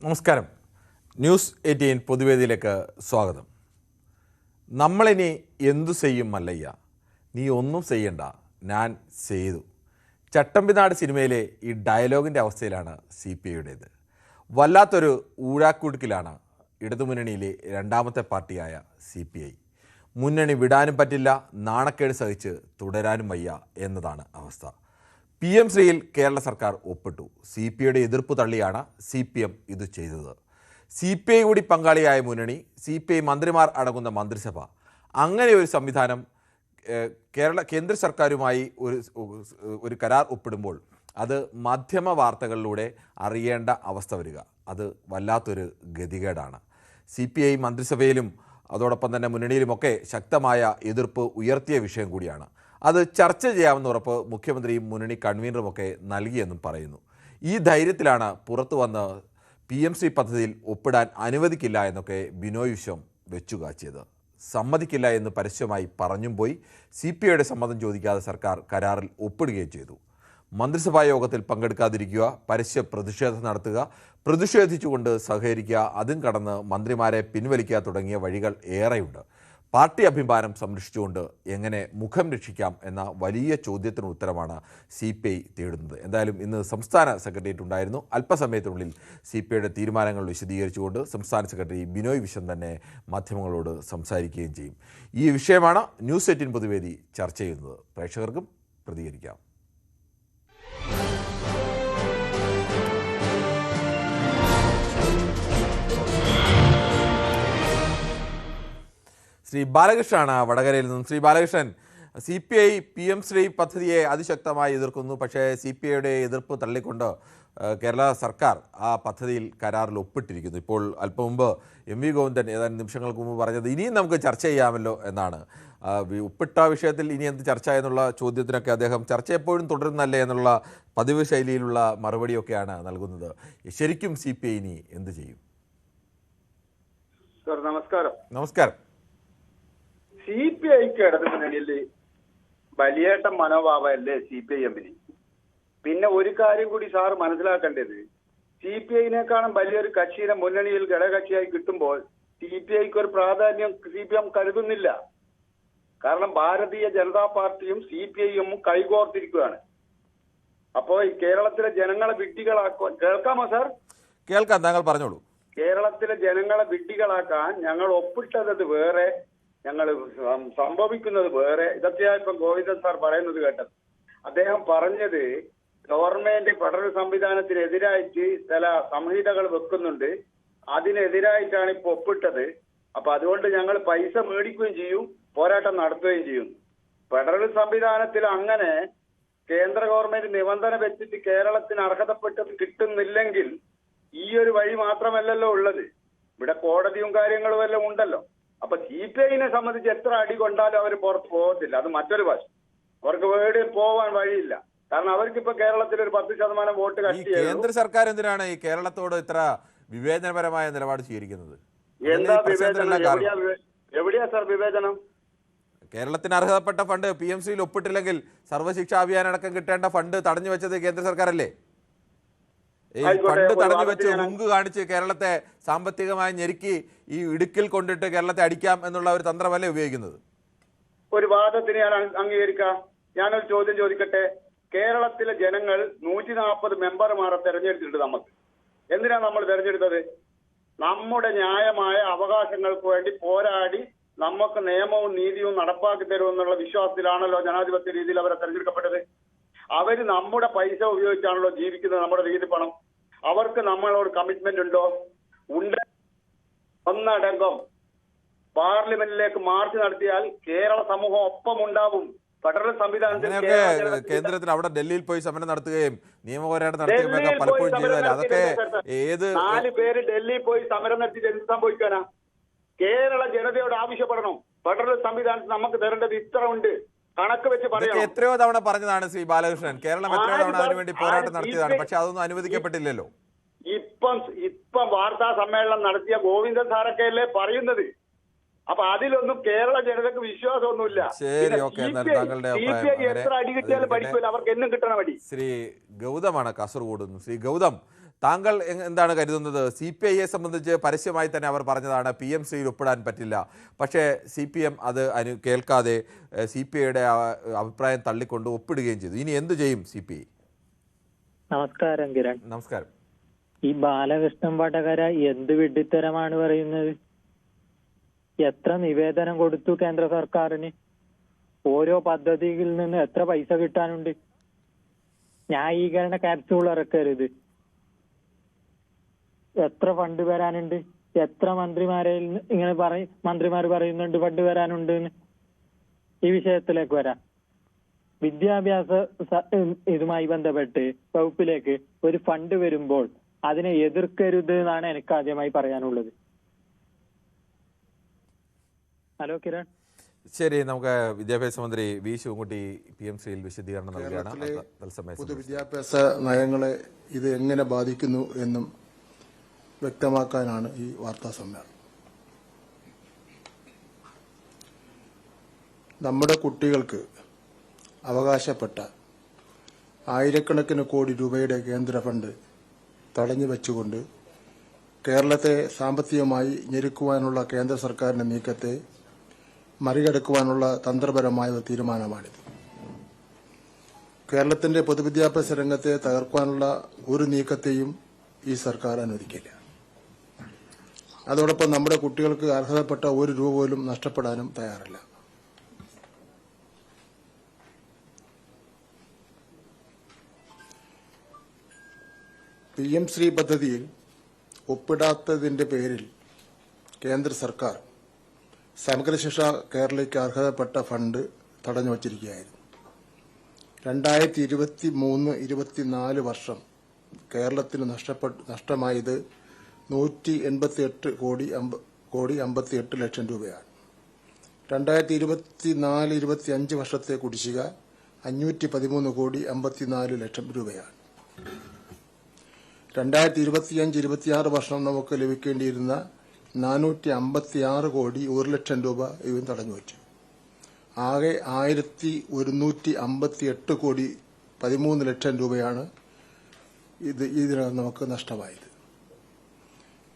നമസ്കാരം. ന്യൂസ് 18 പൊതുവേദിയിലേക്ക് സ്വാഗതം. നമ്മളിനി എന്തു ചെയ്യും മല്ലയ്യ, നീ ഒന്നും ചെയ്യണ്ട, ഞാൻ ചെയ്തു. ചട്ടമ്പിനാട് സിനിമയിലെ ഈ ഡയലോഗിൻ്റെ അവസ്ഥയിലാണ് CPIയുടേത്. വല്ലാത്തൊരു ഊഴാക്കുടുക്കിലാണ് ഇടതുമുന്നണിയിലെ രണ്ടാമത്തെ പാർട്ടിയായ CPI. മുന്നണി വിടാനും പറ്റില്ല, നാണക്കേട് സഹിച്ച് തുടരാനും വയ്യ എന്നതാണ് അവസ്ഥ. PM ശ്രീയിൽ കേരള സർക്കാർ ഒപ്പിട്ടു. CPIയുടെ എതിർപ്പ് തള്ളിയാണ് CPM ഇത് ചെയ്തത്. CPI കൂടി പങ്കാളിയായ മുന്നണി, CPI മന്ത്രിമാർ അടങ്ങുന്ന മന്ത്രിസഭ, അങ്ങനെ ഒരു സംവിധാനം കേന്ദ്ര സർക്കാരുമായി ഒരു കരാർ ഒപ്പിടുമ്പോൾ അത് മാധ്യമ വാർത്തകളിലൂടെ അറിയേണ്ട അവസ്ഥ വരിക, അത് വല്ലാത്തൊരു ഗതികേടാണ്. CPI മന്ത്രിസഭയിലും അതോടൊപ്പം തന്നെ മുന്നണിയിലുമൊക്കെ ശക്തമായ എതിർപ്പ് ഉയർത്തിയ വിഷയം കൂടിയാണ്. അത് ചർച്ച ചെയ്യാമെന്ന് ഉറപ്പ് മുഖ്യമന്ത്രിയും മുന്നണി കൺവീനറുമൊക്കെ നൽകിയെന്നും പറയുന്നു. ഈ ധൈര്യത്തിലാണ് പുറത്തു വന്ന് PMC പദ്ധതിയിൽ ഒപ്പിടാൻ അനുവദിക്കില്ല എന്നൊക്കെ ബിനോയ് വിശ്വം വെച്ചുകാച്ചിയത്. സമ്മതിക്കില്ല എന്ന് പരസ്യമായി പറഞ്ഞും പോയി. CPIയുടെ സമ്മതം ചോദിക്കാതെ സർക്കാർ കരാറിൽ ഒപ്പിടുകയും ചെയ്തു. മന്ത്രിസഭാ യോഗത്തിൽ പങ്കെടുക്കാതിരിക്കുക, പരസ്യ പ്രതിഷേധം നടത്തുക, പ്രതിഷേധിച്ചുകൊണ്ട് സഹകരിക്കുക, അതും കടന്ന് മന്ത്രിമാരെ പിൻവലിക്കുക തുടങ്ങിയ വഴികൾ ഏറെയുണ്ട്. പാർട്ടി അഭിമാനം സംരക്ഷിച്ചുകൊണ്ട് എങ്ങനെ മുഖം രക്ഷിക്കാം എന്ന വലിയ ചോദ്യത്തിന് ഉത്തരമാണ് CPI തേടുന്നത്. എന്തായാലും ഇന്ന് സംസ്ഥാന സെക്രട്ടേറിയറ്റ് ഉണ്ടായിരുന്നു. അല്പസമയത്തിനുള്ളിൽ CPIയുടെ തീരുമാനങ്ങൾ വിശദീകരിച്ചുകൊണ്ട് സംസ്ഥാന സെക്രട്ടറി ബിനോയ് വിശ്വം തന്നെ മാധ്യമങ്ങളോട് സംസാരിക്കുകയും ചെയ്യും. ഈ വിഷയമാണ് ന്യൂസ് 18 പൊതുവേദി ചർച്ച ചെയ്യുന്നത്. പ്രേക്ഷകർക്കും പ്രതികരിക്കാം. ശ്രീ ബാലകൃഷ്ണനാണ് വടകരയിൽ നിന്നും. ശ്രീ ബാലകൃഷ്ണൻ, CPI PM ശ്രീ പദ്ധതിയെ അതിശക്തമായി എതിർക്കുന്നു. പക്ഷേ CPIയുടെ എതിർപ്പ് തള്ളിക്കൊണ്ട് കേരള സർക്കാർ ആ പദ്ധതിയിൽ കരാറിൽ ഒപ്പിട്ടിരിക്കുന്നു. ഇപ്പോൾ അല്പം മുമ്പ് MV ഗോവിന്ദൻ ഏതാനും നിമിഷങ്ങൾക്ക് മുമ്പ് പറഞ്ഞത് ഇനിയും നമുക്ക് ചർച്ച ചെയ്യാമല്ലോ എന്നാണ്. ഒപ്പിട്ട വിഷയത്തിൽ ഇനി എന്ത് ചർച്ച എന്നുള്ള ചോദ്യത്തിനൊക്കെ അദ്ദേഹം ചർച്ച എപ്പോഴും തുടരുന്നല്ലേ എന്നുള്ള പതിവ് ശൈലിയിലുള്ള മറുപടിയൊക്കെയാണ് നൽകുന്നത്. ശരിക്കും CPI ഇനി എന്ത് ചെയ്യും? സർ നമസ്കാരം. നമസ്കാരം. CPIക്ക് ഇടതുമുന്നണിയിൽ വലിയേട്ട മനോഭാവമല്ലേ CPIഎമ്മിന്? പിന്നെ ഒരു കാര്യം കൂടി സാർ മനസ്സിലാക്കേണ്ടത്, CPIനേക്കാളും വലിയൊരു കക്ഷിയുടെ മുന്നണിയിൽ ഘടകകക്ഷിയായി കിട്ടുമ്പോൾ CPIക്ക് ഒരു പ്രാധാന്യം CPM കരുതുന്നില്ല. കാരണം ഭാരതീയ ജനതാ പാർട്ടിയും CPIയും കൈകോർത്തിരിക്കുകയാണ്. അപ്പോൾ ഈ കേരളത്തിലെ ജനങ്ങളെ വിഡ്ഢികളാക്കാൻ, കേൾക്കാമോ സാർ? കേൾക്കാം, താങ്കൾ പറഞ്ഞോളൂ. കേരളത്തിലെ ജനങ്ങളെ വിഡ്ഢികളാക്കാൻ ഞങ്ങൾ ഒപ്പിട്ടത് വേറെ, ഞങ്ങൾ സംഭവിക്കുന്നത് വേറെ. ഇതൊക്കെയാണ് ഇപ്പം ഗോവിന്ദൻ സാർ പറയുന്നത് കേട്ടത്. അദ്ദേഹം പറഞ്ഞത് ഗവൺമെന്റ് ഫെഡറൽ സംവിധാനത്തിനെതിരായിട്ട് ചില സംഹിതകൾ വെക്കുന്നുണ്ട്, അതിനെതിരായിട്ടാണ് ഇപ്പൊ ഒപ്പിട്ടത്. അപ്പൊ അതുകൊണ്ട് ഞങ്ങൾ പൈസ മേടിക്കുകയും ചെയ്യും, പോരാട്ടം നടത്തുകയും ചെയ്യും. ഫെഡറൽ സംവിധാനത്തിൽ അങ്ങനെ കേന്ദ്ര ഗവൺമെന്റ് നിബന്ധന വെച്ചിട്ട് കേരളത്തിന് അർഹതപ്പെട്ടത് കിട്ടുന്നില്ലെങ്കിൽ ഈ ഒരു വഴി മാത്രമല്ലല്ലോ ഉള്ളത്, ഇവിടെ കോടതിയും കാര്യങ്ങളും എല്ലാം ഉണ്ടല്ലോ. അപ്പൊ CPIനെ സംബന്ധിച്ച് എത്ര അടി കൊണ്ടാലും അവർ പുറത്ത് പോകത്തില്ല. അത് മറ്റൊരു വശം. അവർക്ക് എവിടെയും പോവാൻ വഴിയില്ല. കാരണം അവർക്കിപ്പോ കേരളത്തിൽ ഒരു 10% വോട്ട് കട്ടി. കേന്ദ്ര സർക്കാർ എന്തിനാണ് ഈ കേരളത്തോട് ഇത്ര വിവേചനപരമായ നിലപാട് സ്വീകരിക്കുന്നത്? എന്താ വിവേചനം? എവിടെയാ സാർ വിവേചനം? കേരളത്തിന് അർഹതപ്പെട്ട ഫണ്ട് PMCയിൽ ഒപ്പിട്ടില്ലെങ്കിൽ സർവ്വശിക്ഷാ അഭിയാൻ അടക്കം കിട്ടേണ്ട ഫണ്ട് തടഞ്ഞു വെച്ചത് കേന്ദ്ര സർക്കാരല്ലേ? ഈ ഫണ്ട് തടഞ്ഞു വെച്ച് ഹുങ്ക് കാണിച്ച് കേരളത്തെ സാമ്പത്തികമായി ഞെരുക്കി ഈ ഇടുക്കിൽ കൊണ്ടിട്ട് കേരളത്തെ അടിക്കാം എന്നുള്ള ഒരു തന്ത്രമല്ലേ ഉപയോഗിക്കുന്നത്? ഒരു വാദത്തിന് ഞാൻ അംഗീകരിക്കാം. ഞാനൊരു ചോദ്യം ചോദിക്കട്ടെ. കേരളത്തിലെ ജനങ്ങൾ 140 മെമ്പർമാരെ തെരഞ്ഞെടുത്തിട്ടുണ്ട്. നമുക്ക് എന്തിനാണ് നമ്മൾ തെരഞ്ഞെടുത്തത്? നമ്മുടെ ന്യായമായ അവകാശങ്ങൾക്ക് വേണ്ടി പോരാടി നമുക്ക് നിയമവും നീതിയും നടപ്പാക്കി തരുമെന്നുള്ള വിശ്വാസത്തിലാണല്ലോ ജനാധിപത്യ രീതിയിൽ അവരെ തെരഞ്ഞെടുക്കപ്പെട്ടത്. അവര് നമ്മുടെ പൈസ ഉപയോഗിച്ചാണല്ലോ ജീവിക്കുന്നത്, നമ്മുടെ രീതി പണം. അവർക്ക് നമ്മളോട് കമ്മിറ്റ്മെന്റ് ഉണ്ടോ? ഉണ്ട്. ഒന്നടങ്കം പാർലമെന്റിലേക്ക് മാർച്ച് നടത്തിയാൽ കേരള സമൂഹം ഒപ്പം ഉണ്ടാവും. ഫെഡറൽ സംവിധാനത്തിൽ കേന്ദ്രത്തിൽ അവിടെ ഡൽഹിയിൽ പോയി സമരം നടത്തുകയും നിയമപോരാട്ടം നടത്തുകയും പലപ്പോഴും ചെയ്താൽ അതൊക്കെ 4 പേര് ഡൽഹിയിൽ പോയി സമരം നടത്തിയിട്ട് എന്ത് സംഭവിക്കാനാ? കേരള ജനതയോട് ആവശ്യപ്പെടണം, ഫെഡറൽ സംവിധാനത്തിൽ നമുക്ക് തരേണ്ടത് ഇത്ര ഉണ്ട്, കണക്ക് വെച്ച് പറയാം. എത്രയോ തവണ പറഞ്ഞതാണ് ശ്രീ ബാലകൃഷ്ണൻ. കേരളം എത്രയോ തവണ അതിനുവേണ്ടി പോരാട്ടം നടത്തിയതാണ്. പക്ഷെ അതൊന്നും അനുവദിക്കപ്പെട്ടില്ലല്ലോ. ഇപ്പം വാർത്താ സമ്മേളനം നടത്തിയ ഗോവിന്ദൻ സാറൊക്കെ അല്ലേ പറയുന്നത്. അപ്പൊ അതിലൊന്നും കേരള ജനതക്ക് വിശ്വാസമൊന്നുമില്ല. എത്ര അടി കിട്ടിയാലും പഠിക്കില്ല, അവർക്ക് എന്നും കിട്ടണം അടി. ശ്രീ ഗൗതമാണ് കാസർഗോഡ്. ശ്രീ ഗൗതം, താങ്കൾ എന്താണ് കരുതുന്നത്? CPIയെ സംബന്ധിച്ച് പരസ്യമായി തന്നെ അവർ പറഞ്ഞതാണ് PMCയിൽ ഒപ്പിടാൻ പറ്റില്ല. പക്ഷേ CPM അത് കേൾക്കാതെ CPIയുടെ അഭിപ്രായം തള്ളിക്കൊണ്ട് ഒപ്പിടുകയും ചെയ്തു. ഇനി എന്തു ചെയ്യും CPI? നമസ്കാരം കിരൺ. നമസ്കാരം. ഈ ബാലകൃഷ്ണൻ വടകര എന്ത് വിഡ്ഢിത്തരമാണ് പറയുന്നത്? എത്ര നിവേദനം കൊടുത്തു കേന്ദ്ര സർക്കാരിന്? ഓരോ പദ്ധതിയിൽ നിന്ന് എത്ര പൈസ കിട്ടാനുണ്ട്? ന്യായീകരണ ക്യാപ്സ്യൂൾ ഇറക്കരുത്. എത്ര ഫണ്ട് വരാനുണ്ട്? എത്ര മന്ത്രിമാരെ ഇങ്ങനെ മന്ത്രിമാർ പറയുന്നുണ്ട് ഫണ്ട് വരാനുണ്ട് എന്ന്. ഈ വിഷയത്തിലേക്ക് വരാം. വിദ്യാഭ്യാസ ഇതുമായി ബന്ധപ്പെട്ട് വകുപ്പിലേക്ക് ഒരു ഫണ്ട് വരുമ്പോൾ അതിനെ എതിർക്കരുത് എന്നാണ് എനിക്ക് ആദ്യമായി പറയാനുള്ളത്. ഹലോ കിരൺ. ശരി, നമുക്ക് വിദ്യാഭ്യാസ മന്ത്രി വി ശിവൻകുട്ടി PMCയിൽ വിശദീകരണം നൽകുകയാണ്. പൊതുവിദ്യാഭ്യാസ നയങ്ങളെ ഇത് എങ്ങനെ ബാധിക്കുന്നു എന്നും വ്യക്തമാക്കാനാണ് ഈ വാർത്താ സമ്മേളനം. നമ്മുടെ കുട്ടികൾക്ക് അവകാശപ്പെട്ട ആയിരക്കണക്കിന് കോടി രൂപയുടെ കേന്ദ്ര ഫണ്ട് തടഞ്ഞു വെച്ചുകൊണ്ട് കേരളത്തെ സാമ്പത്തികമായി ഞെരുക്കുവാനുള്ള കേന്ദ്ര സർക്കാരിന്റെ നീക്കത്തെ മറികടക്കുവാനുള്ള തന്ത്രപരമായ ഒരു തീരുമാനമാണിത്. കേരളത്തിന്റെ പൊതുവിദ്യാഭ്യാസ രംഗത്തെ തകർക്കാനുള്ള ഒരു നീക്കത്തെയും ഈ സർക്കാർ അനുവദിക്കില്ല. അതോടൊപ്പം നമ്മുടെ കുട്ടികൾക്ക് അർഹതപ്പെട്ട ഒരു രൂപ പോലും നഷ്ടപ്പെടാനും തയ്യാറല്ല. PM-ശ്രീ പദ്ധതിയിൽ ഒപ്പിടാത്തതിന്റെ പേരിൽ കേന്ദ്ര സർക്കാർ സമഗ്ര ശിക്ഷ കേരളയ്ക്ക് അർഹതപ്പെട്ട ഫണ്ട് തടഞ്ഞു വച്ചിരിക്കുകയായിരുന്നു. 2023-24 വർഷം കേരളത്തിന് നഷ്ടമായത് 188 കോടി 58 ലക്ഷം രൂപയാണ്. 2024-25 വർഷത്തെ കുടിശ്ശിക 513 കോടി 54 ലക്ഷം രൂപയാണ്. 2025-26 വർഷം നമുക്ക് ലഭിക്കേണ്ടിയിരുന്ന 456 കോടി 1 ലക്ഷം രൂപ ഇവൻ തടഞ്ഞു വച്ചു. ആകെ 1158 കോടി 13 ലക്ഷം രൂപയാണ് ഇതിനകം നമുക്ക് നഷ്ടമായത്.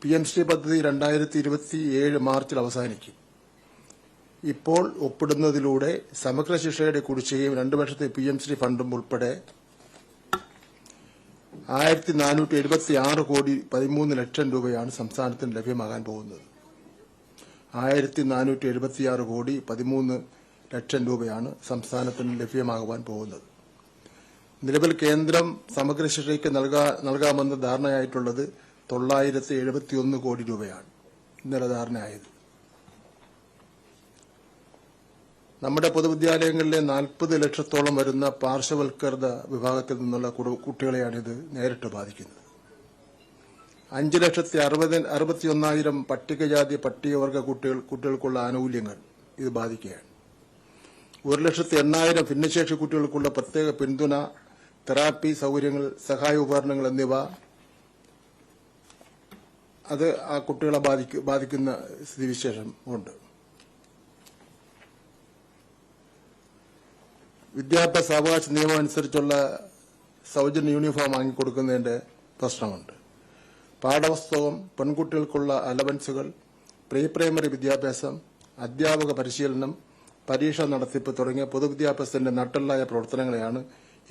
PM-ശ്രീ പദ്ധതി 2027 മാർച്ചിൽ അവസാനിക്കും. ഇപ്പോൾ ഒപ്പിടുന്നതിലൂടെ സമഗ്ര ശിക്ഷയുടെ കുടിശ്ശികയും 2 വർഷത്തെ PM-ശ്രീ ഫണ്ടും ഉൾപ്പെടെ 1476 കോടി 13 ലക്ഷം രൂപയാണ് സംസ്ഥാനത്തിന് ലഭ്യമാകാൻ പോകുന്നത്. 1476 കോടി 13 ലക്ഷം രൂപയാണ് സംസ്ഥാനത്തിന് ലഭ്യമാകുവാൻ പോകുന്നത്. നിലവിൽ കേന്ദ്രം സമഗ്ര ശിക്ഷയ്ക്ക് നൽകാമെന്ന് ധാരണയായിട്ടുള്ളത് 971 കോടി രൂപയാണ് ഇന്നലെ ധാരണയായത്. നമ്മുടെ പൊതുവിദ്യാലയങ്ങളിലെ 40 ലക്ഷത്തോളം വരുന്ന പാർശ്വവൽക്കൃത വിഭാഗത്തിൽ നിന്നുള്ള കുട്ടികളെയാണിത് നേരിട്ട് ബാധിക്കുന്നത്. 5,61,000 പട്ടികജാതി പട്ടികവർഗ കുട്ടികൾക്കുള്ള ആനുകൂല്യങ്ങൾ ഇത് ബാധിക്കുകയാണ്. 1,08,000 ഭിന്നശേഷി കുട്ടികൾക്കുള്ള പ്രത്യേക പിന്തുണ, തെറാപ്പി സൌകര്യങ്ങൾ, സഹായ ഉപകരണങ്ങൾ എന്നിവ അത് ആ കുട്ടികളെ ബാധിക്കുന്ന സ്ഥിതിവിശേഷം ഉണ്ട്. വിദ്യാഭ്യാസ അവകാശ നിയമം അനുസരിച്ചുള്ള സൌജന്യ യൂണിഫോം വാങ്ങിക്കൊടുക്കുന്നതിന്റെ പ്രശ്നമുണ്ട്. പാഠപുസ്തകം, പെൺകുട്ടികൾക്കുള്ള അലവൻസുകൾ, പ്രീ പ്രൈമറി വിദ്യാഭ്യാസം, അധ്യാപക പരിശീലനം, പരീക്ഷ നടത്തിപ്പ് തുടങ്ങിയ പൊതുവിദ്യാഭ്യാസത്തിന്റെ നട്ടെല്ലായ പ്രവർത്തനങ്ങളെയാണ്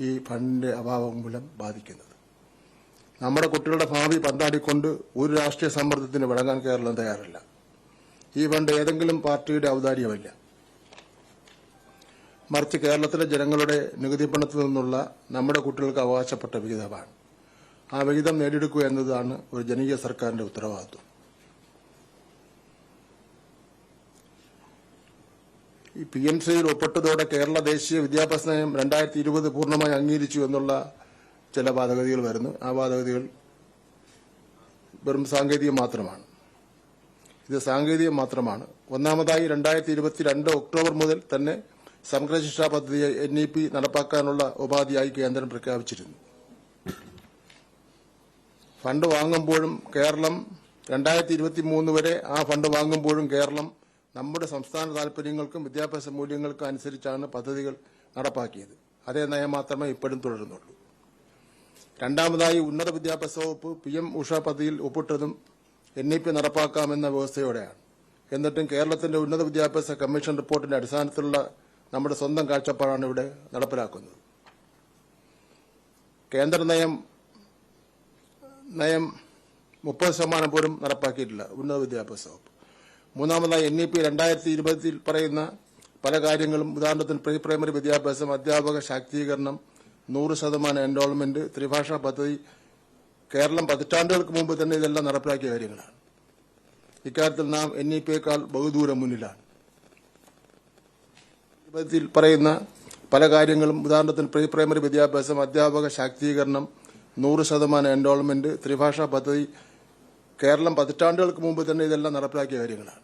ഈ ഫണ്ടിന്റെ അഭാവം മൂലം ബാധിക്കുന്നത്. നമ്മുടെ കുട്ടികളുടെ ഭാവി പന്താടിക്കൊണ്ട് ഒരു രാഷ്ട്രീയ സമ്മർദ്ദത്തിന് വഴങ്ങാൻ കേരളം തയ്യാറല്ല. ഈ ഫണ്ട് ഏതെങ്കിലും പാർട്ടിയുടെ ഔദാര്യമല്ല, മറിച്ച് കേരളത്തിലെ ജനങ്ങളുടെ നികുതി പണത്തിൽ നിന്നുള്ള നമ്മുടെ കുട്ടികൾക്ക് അവകാശപ്പെട്ട വിഹിതമാണ്. ആ വിഹിതം നേടിയെടുക്കുക എന്നതാണ് ഒരു ജനകീയ സർക്കാരിന്റെ ഉത്തരവാദിത്വം. ഈ PM-ശ്രീയിൽ ഒപ്പിട്ടതോടെ കേരള ദേശീയ വിദ്യാഭ്യാസ നയം 2020 പൂർണ്ണമായി അംഗീകരിച്ചു എന്നുള്ള ചില വാദഗതികൾ വരുന്നു. ആ വാദഗതികൾ വെറും സാങ്കേതികം മാത്രമാണ്. ഇത് സാങ്കേതികം മാത്രമാണ്. ഒന്നാമതായി 2022 ഒക്ടോബർ മുതൽ തന്നെ സമഗ്ര ശിക്ഷാ പദ്ധതിയെ NEP നടപ്പാക്കാനുള്ള ഉപാധിയായി കേന്ദ്രം പ്രഖ്യാപിച്ചിരുന്നു. ഫണ്ട് വാങ്ങുമ്പോഴും കേരളം 2023 വരെ ആ ഫണ്ട് വാങ്ങുമ്പോഴും കേരളം നമ്മുടെ സംസ്ഥാന താൽപര്യങ്ങൾക്കും വിദ്യാഭ്യാസ മൂല്യങ്ങൾക്കും അനുസരിച്ചാണ് പദ്ധതികൾ നടപ്പാക്കിയത്. അതേ നയം മാത്രമേ ഇപ്പോഴും തുടരുന്നുള്ളൂ. രണ്ടാമതായി ഉന്നത വിദ്യാഭ്യാസ വകുപ്പ് PM ഉഷ പദ്ധതിയിൽ ഒപ്പിട്ടതും NEP നടപ്പാക്കാമെന്ന വ്യവസ്ഥയോടെയാണ്. എന്നിട്ടും കേരളത്തിന്റെ ഉന്നത വിദ്യാഭ്യാസ കമ്മീഷൻ റിപ്പോർട്ടിന്റെ അടിസ്ഥാനത്തിലുള്ള നമ്മുടെ സ്വന്തം കാഴ്ചപ്പാടാണ് ഇവിടെ നടപ്പിലാക്കുന്നത്. കേന്ദ്ര നയം 30% പോലും നടപ്പാക്കിയിട്ടില്ല ഉന്നത വിദ്യാഭ്യാസ വകുപ്പ്. മൂന്നാമതായി NEP 2020 പറയുന്ന പല കാര്യങ്ങളും, ഉദാഹരണത്തിന് പ്രീ പ്രൈമറി വിദ്യാഭ്യാസം, അധ്യാപക ശാക്തീകരണം, 100% എൻറോൾമെന്റ്, ത്രിഭാഷാ പദ്ധതി, കേരളം പതിറ്റാണ്ടുകൾക്ക് മുമ്പ് തന്നെ ഇതെല്ലാം നടപ്പിലാക്കിയ കാര്യങ്ങളാണ്. ഇക്കാര്യത്തിൽ നാം NEP-യേക്കാൾ ബഹുദൂരം മുന്നിലാണ്. പറയുന്ന പല കാര്യങ്ങളും, ഉദാഹരണത്തിന് പ്രീ പ്രൈമറി വിദ്യാഭ്യാസം, അധ്യാപക ശാക്തീകരണം, 100% എൻറോൾമെന്റ്, ത്രിഭാഷാ പദ്ധതി, കേരളം പതിറ്റാണ്ടുകൾക്ക് മുമ്പ് തന്നെ ഇതെല്ലാം നടപ്പിലാക്കിയ കാര്യങ്ങളാണ്.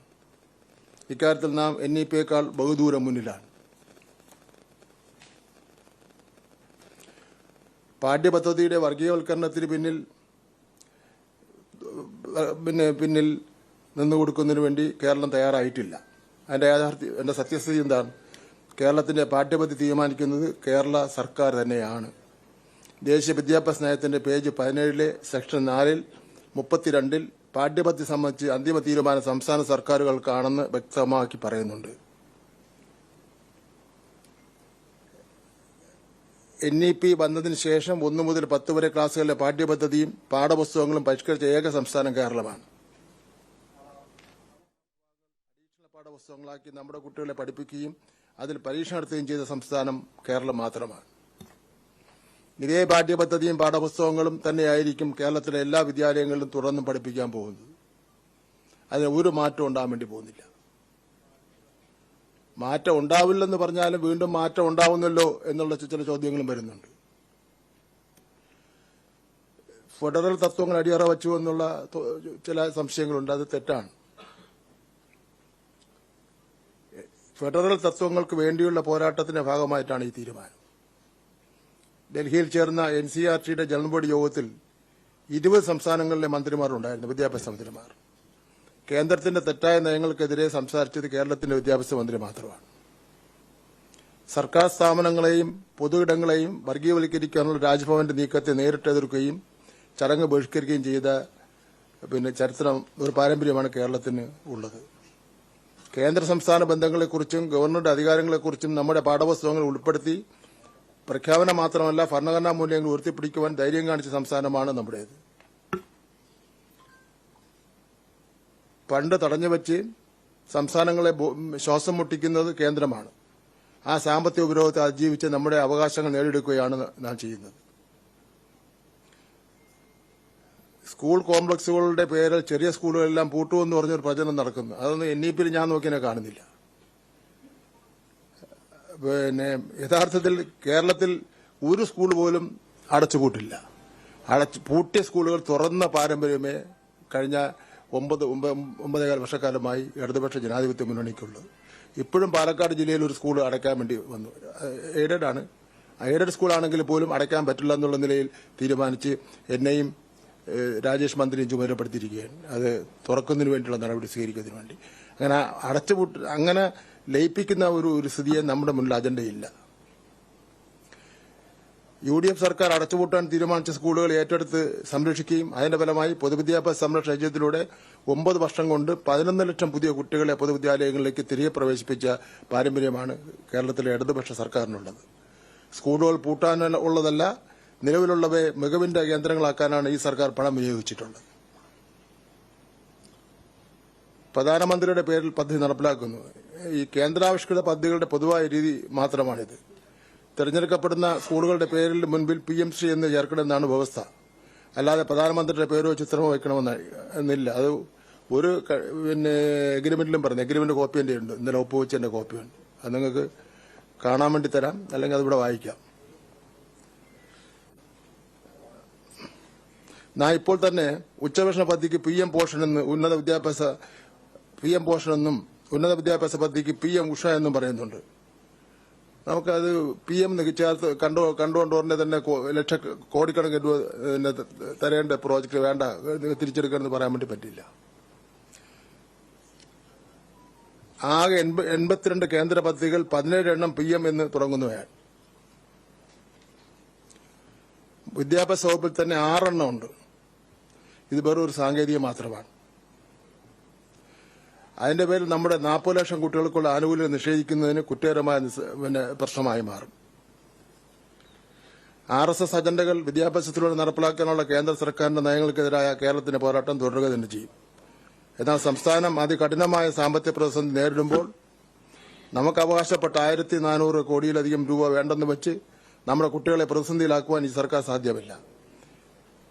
ഇക്കാര്യത്തിൽ നാം NEP-യേക്കാൾ ബഹുദൂരം മുന്നിലാണ്. പാഠ്യപദ്ധതിയുടെ വർഗീയവൽക്കരണത്തിന് പിന്നിൽ നിന്നുകൊടുക്കുന്നതിന് വേണ്ടി കേരളം തയ്യാറായിട്ടില്ല. അതിന്റെ സത്യസ്ഥിതി എന്താണ്? കേരളത്തിന്റെ പാഠ്യപദ്ധതി തീരുമാനിക്കുന്നത് കേരള സർക്കാർ തന്നെയാണ്. ദേശീയ വിദ്യാഭ്യാസ നയത്തിന്റെ പേജ് 17 സെക്ഷൻ 4 32 പാഠ്യപദ്ധതി സംബന്ധിച്ച് അന്തിമ തീരുമാനം സംസ്ഥാന സർക്കാരുകൾക്കാണെന്ന് വ്യക്തമാക്കി പറയുന്നുണ്ട്. NEP വന്നതിന് ശേഷം 1 മുതൽ 10 വരെ ക്ലാസുകളിലെ പാഠ്യപദ്ധതിയും പാഠപുസ്തകങ്ങളും പരിഷ്കരിച്ച ഏക സംസ്ഥാനം കേരളമാണ്. പാഠപുസ്തകങ്ങളാക്കി നമ്മുടെ കുട്ടികളെ പഠിപ്പിക്കുകയും അതിൽ പരീക്ഷ നടത്തുകയും ചെയ്ത സംസ്ഥാനം കേരളം മാത്രമാണ്. ഇതേ പാഠ്യപദ്ധതിയും പാഠപുസ്തകങ്ങളും തന്നെയായിരിക്കും കേരളത്തിലെ എല്ലാ വിദ്യാലയങ്ങളിലും തുടർന്നും പഠിപ്പിക്കാൻ പോകുന്നത്. അതിന് ഒരു മാറ്റം ഉണ്ടാകാൻ വേണ്ടി പോകുന്നില്ല. മാറ്റം ഉണ്ടാവില്ലെന്ന് പറഞ്ഞാലും വീണ്ടും മാറ്റം ഉണ്ടാവുന്നല്ലോ എന്നുള്ള ചില ചോദ്യങ്ങളും വരുന്നുണ്ട്. ഫെഡറൽ തത്വങ്ങൾ അടിയറ വച്ചു എന്നുള്ള ചില സംശയങ്ങളുണ്ട്. അത് തെറ്റാണ്. ഫെഡറൽ തത്വങ്ങൾക്ക് വേണ്ടിയുള്ള പോരാട്ടത്തിന്റെ ഭാഗമായിട്ടാണ് ഈ തീരുമാനം. ഡൽഹിയിൽ ചേർന്ന NCERT-യുടെ ജനറൽ ബോഡി യോഗത്തിൽ 20 സംസ്ഥാനങ്ങളിലെ മന്ത്രിമാരുണ്ടായിരുന്നു, വിദ്യാഭ്യാസ മന്ത്രിമാർ. കേന്ദ്രത്തിന്റെ തെറ്റായ നയങ്ങൾക്കെതിരെ സംസാരിച്ചത് കേരളത്തിന്റെ വിദ്യാഭ്യാസ മന്ത്രി മാത്രമാണ്. സർക്കാർ സ്ഥാപനങ്ങളെയും പൊതുയിടങ്ങളെയും വർഗീയവൽക്കരിക്കാനുള്ള രാജ്ഭവന്റെ നീക്കത്തെ നേരിട്ട് എതിർക്കുകയും ചടങ്ങ് ബഹിഷ്കരിക്കുകയും ചെയ്ത ചരിത്രം, ഒരു പാരമ്പര്യമാണ് കേരളത്തിന് ഉള്ളത്. കേന്ദ്ര സംസ്ഥാന ബന്ധങ്ങളെക്കുറിച്ചും ഗവർണറുടെ അധികാരങ്ങളെക്കുറിച്ചും നമ്മുടെ പാഠപുസ്തകങ്ങൾ ഉൾപ്പെടുത്തി പ്രഖ്യാപനം മാത്രമല്ല ഭരണഘടനാ മൂല്യങ്ങൾ ഉയർത്തിപ്പിടിക്കുവാൻ ധൈര്യം കാണിച്ച സംസ്ഥാനമാണ് നമ്മുടേത്. പണ്ട് തടഞ്ഞുവച്ച് സംസ്ഥാനങ്ങളെ ശ്വാസം മുട്ടിക്കുന്നത് കേന്ദ്രമാണ്. ആ സാമ്പത്തിക ഉപരോധത്തെ അതിജീവിച്ച് നമ്മുടെ അവകാശങ്ങൾ നേടിയെടുക്കുകയാണ് നാം ചെയ്യുന്നത്. സ്കൂൾ കോംപ്ലക്സുകളുടെ പേരിൽ ചെറിയ സ്കൂളുകളെല്ലാം പൂട്ടുമെന്ന് പറഞ്ഞൊരു പ്രചരണം നടക്കുന്നു. അതൊന്നും NEP-യിൽ ഞാൻ നോക്കിയാൽ കാണുന്നില്ല. യഥാർത്ഥത്തിൽ കേരളത്തിൽ ഒരു സ്കൂൾ പോലും അടച്ചുപൂട്ടില്ല. പൂട്ടിയ സ്കൂളുകൾ തുറന്ന പാരമ്പര്യമേ കഴിഞ്ഞ 9 വർഷക്കാലമായി ഇടതുപക്ഷ ജനാധിപത്യ മുന്നണിക്കുള്ളത്. ഇപ്പോഴും പാലക്കാട് ജില്ലയിൽ ഒരു സ്കൂൾ അടയ്ക്കാൻ വേണ്ടി വന്നു. എയ്ഡഡ് ആണ്. എയ്ഡഡ് സ്കൂളാണെങ്കിൽ പോലും അടയ്ക്കാൻ പറ്റില്ല എന്നുള്ള നിലയിൽ തീരുമാനിച്ച് എന്നെയും രാജേഷ് മന്ത്രിയും ചുമതലപ്പെടുത്തിയിരിക്കുകയാണ്. അത് തുറക്കുന്നതിന് വേണ്ടിയുള്ള നടപടി സ്വീകരിക്കുന്നതിന് വേണ്ടി. അങ്ങനെ ലയിപ്പിക്കുന്ന ഒരു സ്ഥിതിയെ നമ്മുടെ മുന്നിൽ അജണ്ടയില്ല. UDF സർക്കാർ അടച്ചുപൂട്ടാൻ തീരുമാനിച്ച സ്കൂളുകൾ ഏറ്റെടുത്ത് സംരക്ഷിക്കുകയും അതിന്റെ ഫലമായി പൊതുവിദ്യാഭ്യാസ സംരക്ഷണ യജ്ഞത്തിലൂടെ 9 വർഷം കൊണ്ട് 11 ലക്ഷം പുതിയ കുട്ടികളെ പൊതുവിദ്യാലയങ്ങളിലേക്ക് തിരികെ പ്രവേശിപ്പിച്ച പാരമ്പര്യമാണ് കേരളത്തിലെ ഇടതുപക്ഷ സർക്കാരിനുള്ളത്. സ്കൂളുകൾ പൂട്ടാനുള്ളതല്ല, നിലവിലുള്ളവയെ മികവിന്റെ കേന്ദ്രങ്ങളാക്കാനാണ് ഈ സർക്കാർ പണം വിനിയോഗിച്ചിട്ടുള്ളത്. പ്രധാനമന്ത്രിയുടെ പേരിൽ പദ്ധതി നടപ്പിലാക്കുന്നു. ഈ കേന്ദ്രാവിഷ്കൃത പദ്ധതികളുടെ പൊതുവായ രീതി മാത്രമാണിത്. തെരഞ്ഞെടുക്കപ്പെടുന്ന സ്കൂളുകളുടെ പേരിൽ മുൻപിൽ PMശ്രീ എന്ന് ചേർക്കണമെന്നാണ് വ്യവസ്ഥ. അല്ലാതെ പ്രധാനമന്ത്രിയുടെ പേരോ ചിത്രമോ വയ്ക്കണമെന്നില്ല. അത് ഒരു എഗ്രിമെന്റിലും പറഞ്ഞു. എഗ്രിമെന്റ് കോപ്പി എൻ്റെ ഉണ്ട്, ഇന്നലെ ഒപ്പുവെച്ചതിന്റെ കോപ്പിയുണ്ട്. അത് നിങ്ങൾക്ക് കാണാൻ വേണ്ടി തരാം, അല്ലെങ്കിൽ അതിവിടെ വായിക്കാം. ഇപ്പോൾ തന്നെ ഉച്ചഭക്ഷണ പദ്ധതിക്ക് PM പോഷൻ എന്ന് ഉന്നത വിദ്യാഭ്യാസ പദ്ധതിക്ക് PM ഉഷ എന്നും പറയുന്നുണ്ട്. നമുക്കത് PM ചേർത്ത് കണ്ടുകൊണ്ടുവരുന്ന തന്നെ കോടിക്കണക്കിന് രൂപ തരേണ്ട പ്രോജക്റ്റ് വേണ്ട, തിരിച്ചെടുക്കണമെന്ന് പറയാൻ വേണ്ടി പറ്റില്ല. ആകെ 82 കേന്ദ്ര പദ്ധതികൾ 17 PM എന്ന് തുടങ്ങുന്നവയാണ്. വിദ്യാഭ്യാസ വകുപ്പിൽ തന്നെ 6 എണ്ണം ഉണ്ട്. ഇത് വെറും ഒരു സാങ്കേതികം മാത്രമാണ്. അതിന്റെ പേരിൽ നമ്മുടെ 40 ലക്ഷം കുട്ടികൾക്കുള്ള ആനുകൂല്യം നിഷേധിക്കുന്നതിന് കുറ്റകരമായ പ്രശ്നമായി മാറും. RSS അജണ്ടകൾ വിദ്യാഭ്യാസത്തിലൂടെ നടപ്പിലാക്കാനുള്ള കേന്ദ്ര സർക്കാരിന്റെ നയങ്ങൾക്കെതിരായ കേരളത്തിന്റെ പോരാട്ടം തുടരുക തന്നെ ചെയ്യും. എന്നാൽ സംസ്ഥാനം അതികഠിനമായ സാമ്പത്തിക പ്രതിസന്ധി നേരിടുമ്പോൾ നമുക്ക് അവകാശപ്പെട്ട 1400 കോടിയിലധികം രൂപ വേണ്ടെന്ന് വെച്ച് നമ്മുടെ കുട്ടികളെ പ്രതിസന്ധിയിലാക്കുവാൻ ഈ സർക്കാർ സാധ്യമല്ല.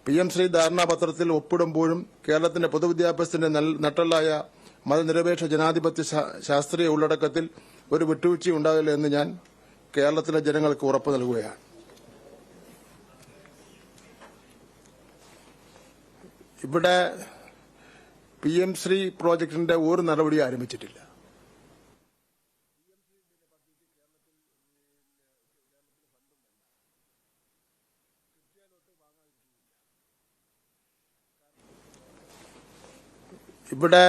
PM ശ്രീ ധാരണാപത്രത്തിൽ ഒപ്പിടുമ്പോഴും കേരളത്തിന്റെ പൊതുവിദ്യാഭ്യാസത്തിന്റെ നട്ടെല്ലായ മതനിരപേക്ഷ ജനാധിപത്യ ശാസ്ത്രീയ ഉള്ളടക്കത്തിൽ ഒരു വിട്ടുവീഴ്ചയും ഉണ്ടാകില്ല എന്ന് ഞാൻ കേരളത്തിലെ ജനങ്ങൾക്ക് ഉറപ്പ് നൽകുകയാണ്. ഇവിടെ PM ശ്രീ പ്രോജക്ടിന്റെ ഒരു നടപടി ആരംഭിച്ചിട്ടില്ല. ഇവിടെ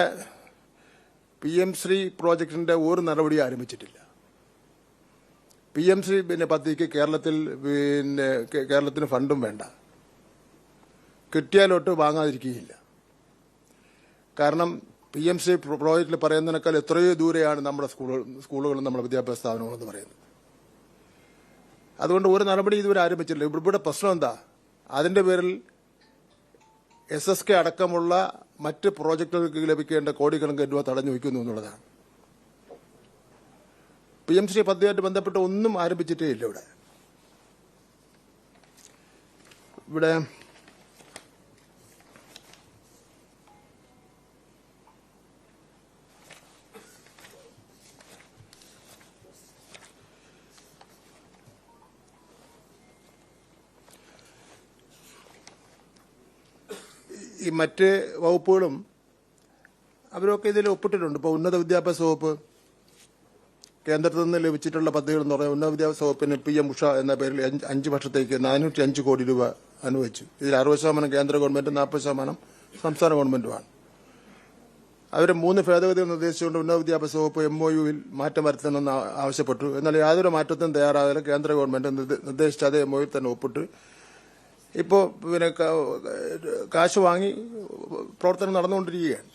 PM ശ്രീ പ്രോജക്ടിന്റെ ഒരു നടപടി ആരംഭിച്ചിട്ടില്ല. PM ശ്രീ പദ്ധതിക്ക് കേരളത്തിന് ഫണ്ടും വേണ്ട, കിട്ടിയാലോട്ട് വാങ്ങാതിരിക്കുകയില്ല. കാരണം PM ശ്രീ പ്രോജക്റ്റിൽ പറയുന്നതിനേക്കാൾ എത്രയോ ദൂരെയാണ് നമ്മുടെ സ്കൂളുകളും നമ്മുടെ വിദ്യാഭ്യാസ സ്ഥാപനങ്ങളെന്ന് പറയുന്നത്. അതുകൊണ്ട് ഒരു നടപടി ഇതുവരെ ആരംഭിച്ചിട്ടില്ല. ഇവിടെ പ്രശ്നം എന്താ? അതിന്റെ പേരിൽ SSK അടക്കമുള്ള മറ്റ് പ്രോജക്റ്റുകൾക്ക് ലഭിക്കേണ്ട കോടിക്കണക്കിന് രൂപ തടഞ്ഞു വയ്ക്കുന്നു എന്നുള്ളതാണ്. PM ശ്രീ പദ്ധതിയായിട്ട് ബന്ധപ്പെട്ട് ഒന്നും ആരംഭിച്ചിട്ടേ ഇല്ല. ഇവിടെ ഈ മറ്റ് വകുപ്പുകളും അവരൊക്കെ ഇതിൽ ഒപ്പിട്ടിട്ടുണ്ട്. ഇപ്പോൾ ഉന്നത വിദ്യാഭ്യാസ വകുപ്പ് കേന്ദ്രത്തിൽ നിന്ന് ലഭിച്ചിട്ടുള്ള പദ്ധതികൾ എന്ന് പറഞ്ഞാൽ ഉന്നത വിദ്യാഭ്യാസ വകുപ്പിന് PM ഉഷ എന്ന പേരിൽ 5 വർഷത്തേക്ക് 405 കോടി രൂപ അനുവദിച്ചു. ഇതിൽ 60% കേന്ദ്ര ഗവൺമെന്റും 40% സംസ്ഥാന ഗവൺമെന്റുമാണ്. അവർ 3 ഭേദഗതികൾ നിർദ്ദേശിച്ചുകൊണ്ട് ഉന്നത വിദ്യാഭ്യാസ വകുപ്പ് MOUവിൽ മാറ്റം വരുത്തണമെന്ന് ആവശ്യപ്പെട്ടു. എന്നാൽ യാതൊരു മാറ്റത്തിനും തയ്യാറാകാതെ കേന്ദ്ര ഗവൺമെന്റ് നിർദ്ദേശിച്ച അതേ MOUവിൽ തന്നെ ഒപ്പിട്ട് ഇപ്പോൾ കാശ് വാങ്ങി പ്രവർത്തനം നടന്നുകൊണ്ടിരിക്കുകയാണ്.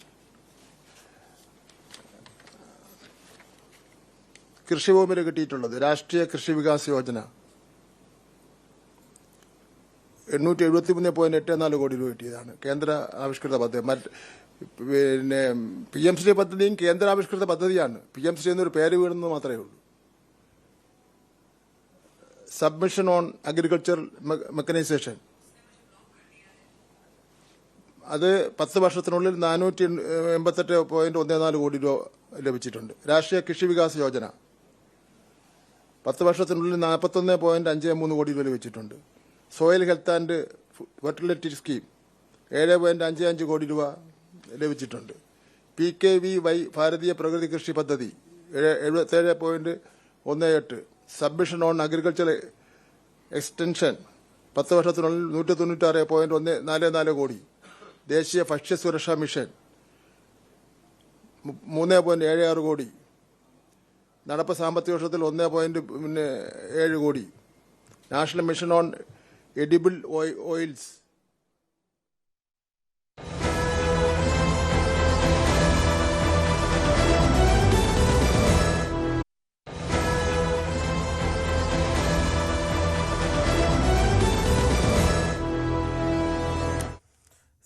കൃഷി വകുപ്പിന് കിട്ടിയിട്ടുള്ളത് രാഷ്ട്രീയ കൃഷി വികാസ് യോജന 873.84 കോടി രൂപ കിട്ടിയതാണ്. കേന്ദ്ര ആവിഷ്കൃത പദ്ധതി. പിന്നെ PM ശ്രീ പദ്ധതിയും കേന്ദ്രാവിഷ്കൃത പദ്ധതിയാണ്. PM ശ്രീ എന്നൊരു പേര് വീടുന്നത് മാത്രമേ ഉള്ളൂ. സബ്മിഷൻ ഓൺ അഗ്രികൾച്ചർ മെക്കനൈസേഷൻ അത് 10 വർഷത്തിനുള്ളിൽ 488.14 കോടി രൂപ ലഭിച്ചിട്ടുണ്ട്. രാഷ്ട്രീയ കൃഷി വികാസ് യോജന 10 വർഷത്തിനുള്ളിൽ 41.53 കോടി രൂപ ലഭിച്ചിട്ടുണ്ട്. Soil health and fertility scheme 7.55 കോടി രൂപ ലഭിച്ചിട്ടുണ്ട്. PKVY ഭാരതീയ പ്രകൃതി കൃഷി പദ്ധതി 77.18. സബ്മിഷൻ ഓൺ അഗ്രികൾച്ചർ എക്സ്റ്റൻഷൻ 10 വർഷത്തിനുള്ളിൽ 196.144 കോടി. ദേശീയ ഭക്ഷ്യസുരക്ഷാ മിഷൻ 3.76 കോടി. നടപ്പ് സാമ്പത്തിക വർഷത്തിൽ 1.7 കോടി. National mission on edible oils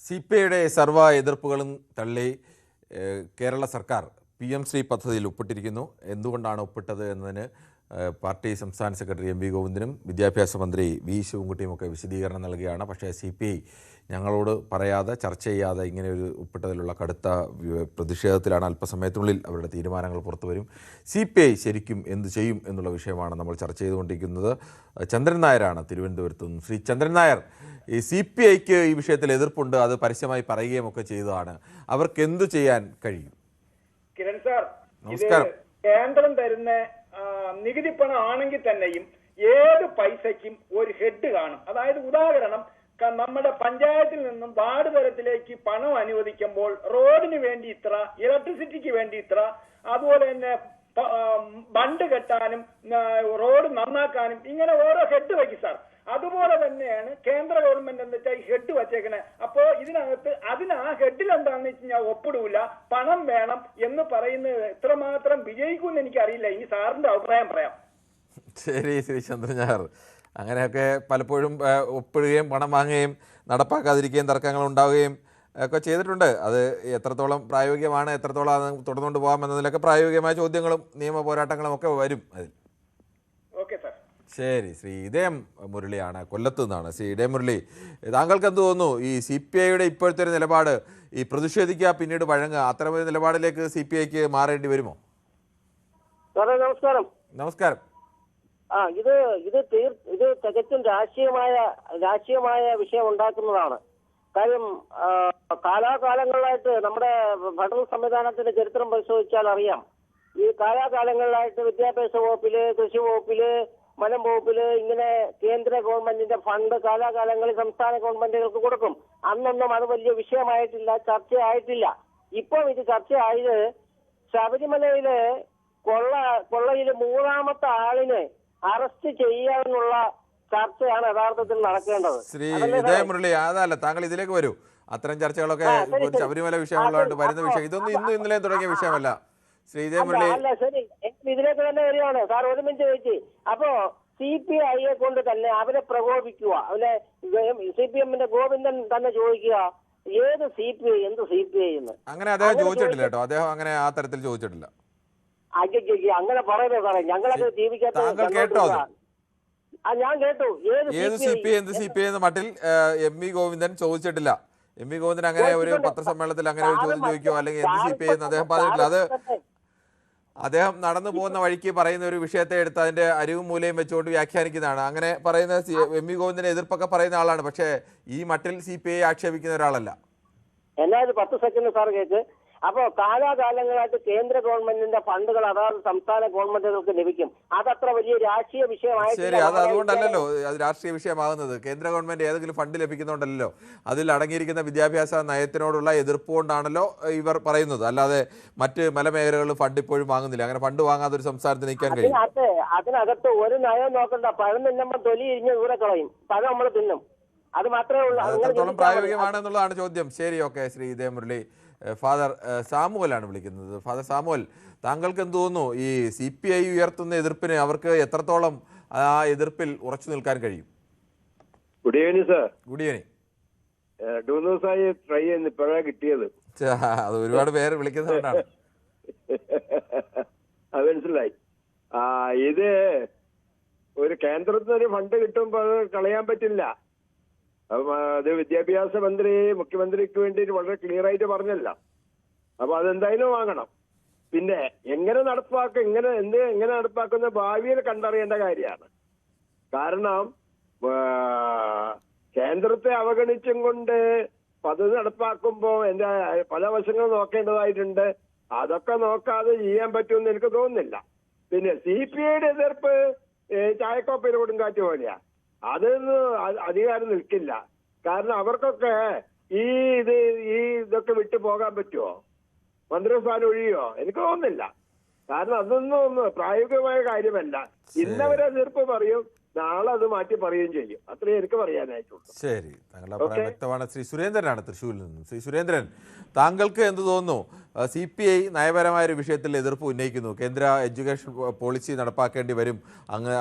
CPIയുടെ സർവ്വ എതിർപ്പുകളും തള്ളി കേരള സർക്കാർ PM ശ്രീ പദ്ധതിയിൽ ഒപ്പിട്ടിരിക്കുന്നു. എന്തുകൊണ്ടാണ് ഒപ്പിട്ടത് എന്നതിന് പാർട്ടി സംസ്ഥാന സെക്രട്ടറി MV ഗോവിന്ദനും വിദ്യാഭ്യാസ മന്ത്രി V ശിവൻകുട്ടിയുമൊക്കെ വിശദീകരണം നൽകുകയാണ്. പക്ഷേ CPI ഞങ്ങളോട് പറയാതെ ചർച്ച ചെയ്യാതെ ഇങ്ങനെ ഒരു ഒപ്പിട്ടതിലുള്ള കടുത്ത പ്രതിഷേധത്തിലാണ്. അല്പസമയത്തിനുള്ളിൽ അവരുടെ തീരുമാനങ്ങൾ പുറത്തു വരും. CPI ശരിക്കും എന്ത് ചെയ്യും എന്നുള്ള വിഷയമാണ് നമ്മൾ ചർച്ച ചെയ്തുകൊണ്ടിരിക്കുന്നത്. ചന്ദ്രൻ നായരാണ് തിരുവനന്തപുരത്ത് നിന്ന്. ശ്രീ ചന്ദ്രൻ നായർ, ഈ CPIക്ക് ഈ വിഷയത്തിൽ എതിർപ്പുണ്ട്, അത് പരസ്യമായി പറയുകയും ഒക്കെ ചെയ്തതാണ്. അവർക്ക് എന്തു ചെയ്യാൻ കഴിയും? കിരൺ സാർ, നമസ്കാരം. കേന്ദ്രം തരുന്ന നികുതി പണം ആണെങ്കിൽ തന്നെയും ഏത് പൈസയ്ക്കും ഒരു ഹെഡ് കാണും. അതായത് ഉദാഹരണം, നമ്മുടെ പഞ്ചായത്തിൽ നിന്നും വാർഡ് തലത്തിലേക്ക് പണം അനുവദിക്കുമ്പോൾ റോഡിന് വേണ്ടി ഇത്ര, ഇലക്ട്രിസിറ്റിക്ക് വേണ്ടി ഇത്ര, അതുപോലെ തന്നെ ബണ്ട് കെട്ടാനും റോഡ് നന്നാക്കാനും ഇങ്ങനെ ഓരോ ഹെഡ് വയ്ക്കും സാർ. അതുപോലെ തന്നെയാണ് കേന്ദ്ര ഗവൺമെന്റ് എന്ന് വെച്ചാൽ ഹെഡ് വച്ചേക്കണേ. അപ്പോ ഇതിനകത്ത് ആ ഹെഡിൽ എന്താണെന്ന് വെച്ച് ഞാൻ ഒപ്പിടൂല, പണം വേണം എന്ന് പറയുന്നത് എത്രമാത്രം വിജയിക്കുമെന്ന് എനിക്കറിയില്ല. ഇനി സാറിന്റെ അഭിപ്രായം പറയാം. ശരി ശ്രീ ചന്ദ്രൻ നായർ, അങ്ങനെയൊക്കെ പലപ്പോഴും ഒപ്പിടുകയും പണം വാങ്ങുകയും നടപ്പാക്കാതിരിക്കുകയും തർക്കങ്ങൾ ഉണ്ടാവുകയും ഒക്കെ ചെയ്തിട്ടുണ്ട്. അത് എത്രത്തോളം പ്രായോഗികമാണ്, എത്രത്തോളം അത് തുടർന്നുകൊണ്ട് പോകാം എന്നതിലൊക്കെ പ്രായോഗികമായ ചോദ്യങ്ങളും നിയമ പോരാട്ടങ്ങളും ഒക്കെ വരും അതിൽ. Okay sir. ശരി. ശ്രീ ഇടയം മുരളിയാണ്, കൊല്ലത്തു നിന്നാണ്. ശ്രീ ഇടയം മുരളി, താങ്കൾക്ക് എന്ത് തോന്നുന്നു? ഈ CPIയുടെ ഇപ്പോഴത്തെ ഒരു നിലപാട്, ഈ പ്രതിഷേധിക്കുക പിന്നീട് വഴങ്ങുക, അത്തരമൊരു നിലപാടിലേക്ക് CPIക്ക് മാറേണ്ടി വരുമോ? സാറേ നമസ്കാരം. നമസ്കാരം. ഇത് തികച്ചും രാഷ്ട്രീയമായ വിഷയം ഉണ്ടാക്കുന്നതാണ്. കാര്യം കാലാകാലങ്ങളിലായിട്ട് നമ്മുടെ പഠന സംവിധാനത്തിന്റെ ചരിത്രം പരിശോധിച്ചാൽ അറിയാം. ഈ കാലാകാലങ്ങളിലായിട്ട് വിദ്യാഭ്യാസ വകുപ്പില്, കൃഷി വകുപ്പില്, വനം വകുപ്പില് ഇങ്ങനെ കേന്ദ്ര ഗവൺമെന്റിന്റെ ഫണ്ട് കാലാകാലങ്ങളിൽ സംസ്ഥാന ഗവൺമെന്റുകൾക്ക് കൊടുക്കും. അന്നൊന്നും അത് വലിയ വിഷയമായിട്ടില്ല, ചർച്ചയായിട്ടില്ല. ഇപ്പോൾ ഇത് ചർച്ചയായത് ശബരിമലയിലെ കൊള്ളയിൽ 3ാമത്തെ ആളിനെ അറസ്റ്റ് ചെയ്യാനുള്ള ചർച്ചയാണ് യഥാർത്ഥത്തിൽ നടക്കേണ്ടത്. ശ്രീ ഇടയം മുരളി, അതല്ല, താങ്കൾ ഇതിലേക്ക് വരൂ. അത്തരം ചർച്ചകളൊക്കെ ശബരിമല വിഷയമുള്ളതായിട്ട് വരുന്ന വിഷയം, ഇതൊന്നും ഇന്നലെയും തുടങ്ങിയ വിഷയമല്ല. ശ്രീ ഇടയം മുരളി, അല്ല ശരി, ഇതിലേക്ക് തന്നെ വരികയാണ് സാർ. ഒരു മിനിറ്റ് വെച്ച്. അപ്പോ CPIയെ കൊണ്ട് തന്നെ അവരെ പ്രകോപിക്കുക, അവരെ CPMന്റെ ഗോവിന്ദൻ തന്നെ ചോദിക്കുക ഏത് CPI, എന്ത് CPI എന്ന്. അങ്ങനെ അദ്ദേഹം ചോദിച്ചിട്ടില്ല കേട്ടോ, അദ്ദേഹം അങ്ങനെ ആ തരത്തിൽ ചോദിച്ചിട്ടില്ല. അങ്ങനെ പറയുന്നത് സാറേ, ഞങ്ങളൊക്കെ ജീവിക്കാത്ത. താങ്കൾ കേട്ടോ അത്? ഞാൻ കേട്ടു. ഏത് CPI എന്ത് CPI എന്ന മട്ടിൽ MV ഗോവിന്ദൻ ചോദിച്ചിട്ടില്ല. MV ഗോവിന്ദൻ അങ്ങനെ ഒരു പത്രസമ്മേളനത്തിൽ അങ്ങനെ ഒരു ചോദ്യം ചോദിക്കുകയോ അല്ലെങ്കിൽ എന്ത് CPI എന്ന് അദ്ദേഹം പറഞ്ഞിട്ടില്ല. അത് അദ്ദേഹം നടന്നു പോകുന്ന വഴിക്ക് പറയുന്ന ഒരു വിഷയത്തെ എടുത്ത് അതിന്റെ അരിവും മൂലയും വെച്ചുകൊണ്ട് വ്യാഖ്യാനിക്കുന്നതാണ്. അങ്ങനെ പറയുന്ന MV ഗോവിന്ദന്റെ എതിർപ്പൊക്കെ പറയുന്ന ആളാണ്. പക്ഷേ ഈ മട്ടിൽ CPI ആക്ഷേപിക്കുന്ന ഒരാളല്ല. എന്നാലും 10 സെക്കൻഡ് സാർ കേൾക്ക്. അപ്പോ കാലാകാലങ്ങളായിട്ട് കേന്ദ്ര ഗവൺമെന്റിന്റെ ഫണ്ടുകൾ അതാത് സംസ്ഥാന ഗവൺമെന്റുകൾക്ക് ലഭിക്കും. അതത്ര വലിയ രാഷ്ട്രീയ വിഷയമായിട്ട്. ശരി, അത് അതുകൊണ്ടല്ലോ അത് രാഷ്ട്രീയ വിഷയമാകുന്നത്. കേന്ദ്ര ഗവൺമെന്റ് ഏതെങ്കിലും ഫണ്ട് ലഭിക്കുന്നുണ്ടല്ലോ, അതിൽ അടങ്ങിയിരിക്കുന്ന വിദ്യാഭ്യാസ നയത്തിനോടുള്ള എതിർപ്പ് കൊണ്ടാണല്ലോ ഇവർ പറയുന്നത്. അല്ലാതെ മറ്റ് മലമേഖലകളിൽ ഫണ്ട് ഇപ്പോഴും വാങ്ങുന്നില്ല. അങ്ങനെ ഫണ്ട് വാങ്ങാതെ ഒരു സംസ്ഥാനത്ത് നിൽക്കാൻ കഴിയും? അതിനകത്ത് ഒരു നയം നോക്കണ്ട. പഴം തിന്നുമ്പോൾ തൊലി ഇരിഞ്ഞ് ദൂരെ കളയും. പഴം നമ്മൾ തിന്നും. അത് മാത്രമേ ഉള്ളൂ. എത്രത്തോളം പ്രായോഗികമാണെന്നുള്ളതാണ് ചോദ്യം. ശരി, ഓക്കെ. ശ്രീ ഇടയം മുരളി, ഫാദർ സാമുവലാണ് വിളിക്കുന്നത്. ഫാദർ സാമുവൽ, താങ്കൾക്ക് എന്ത് തോന്നുന്നു? ഈ CPI ഉയർത്തുന്ന എതിർപ്പിന് അവർക്ക് എത്രത്തോളം ആ എതിർപ്പിൽ ഉറച്ചു നിൽക്കാൻ കഴിയും? Good evening sir. Good evening. 2 ദിവസമായി ട്രൈ ചെയ്യുന്നു, ഇപ്പോഴാണ് കിട്ടിയത്. അത് ഒരുപാട് പേര് വിളിക്കുന്നതുകൊണ്ടാണ്. അത് മനസ്സിലായി. ഇത് ഒരു കേന്ദ്രത്തിന് ഒരു ഫണ്ട് കിട്ടുമ്പോൾ അത് കളയാൻ പറ്റില്ല. അത് വിദ്യാഭ്യാസ മന്ത്രി മുഖ്യമന്ത്രിക്ക് വേണ്ടി വളരെ ക്ലിയർ ആയിട്ട് പറഞ്ഞല്ല. അപ്പൊ അതെന്തായാലും വാങ്ങണം. പിന്നെ എങ്ങനെ നടപ്പാക്കും, എങ്ങനെ നടപ്പാക്കുന്ന ഭാവിയിൽ കണ്ടറിയേണ്ട കാര്യമാണ്. കാരണം കേന്ദ്രത്തെ അവഗണിച്ചും കൊണ്ട് പദ്ധതി നടപ്പാക്കുമ്പോ എന്റെ പല വശങ്ങൾ നോക്കേണ്ടതായിട്ടുണ്ട്. അതൊക്കെ നോക്കാതെ ചെയ്യാൻ പറ്റുമെന്ന് എനിക്ക് തോന്നുന്നില്ല. പിന്നെ CPIയുടെ എതിർപ്പ് ചായക്കോപ്പയിൽ കൊടുങ്കാറ്റ് പോലെയാ. അതൊന്നും അധികാരം നിൽക്കില്ല. കാരണം അവർക്കൊക്കെ ഇതൊക്കെ വിട്ടു പോകാൻ പറ്റുമോ? മന്ത്രിസ്ഥാനം ഒഴിയോ? എനിക്ക് തോന്നുന്നില്ല. കാരണം അതൊന്നും പ്രായോഗികമായ കാര്യമല്ല. ഇന്നവരെ എതിർപ്പ് പറയും, നാളെ അത് മാറ്റി പറയുകയും ചെയ്യും. അത്രയും എനിക്ക് പറയാനായിട്ടുള്ളൂ. ശരി, താങ്കളുടെ അഭിപ്രായം വ്യക്തമാണ്. ശ്രീ സുരേന്ദ്രനാണ് തൃശ്ശൂരിൽ നിന്നും. ശ്രീ സുരേന്ദ്രൻ, താങ്കൾക്ക് എന്ത് തോന്നുന്നു? CPI നയപരമായ ഒരു വിഷയത്തിൽ എതിർപ്പ് ഉന്നയിക്കുന്നു. കേന്ദ്ര എഡ്യൂക്കേഷൻ പോളിസി നടപ്പാക്കേണ്ടി വരും,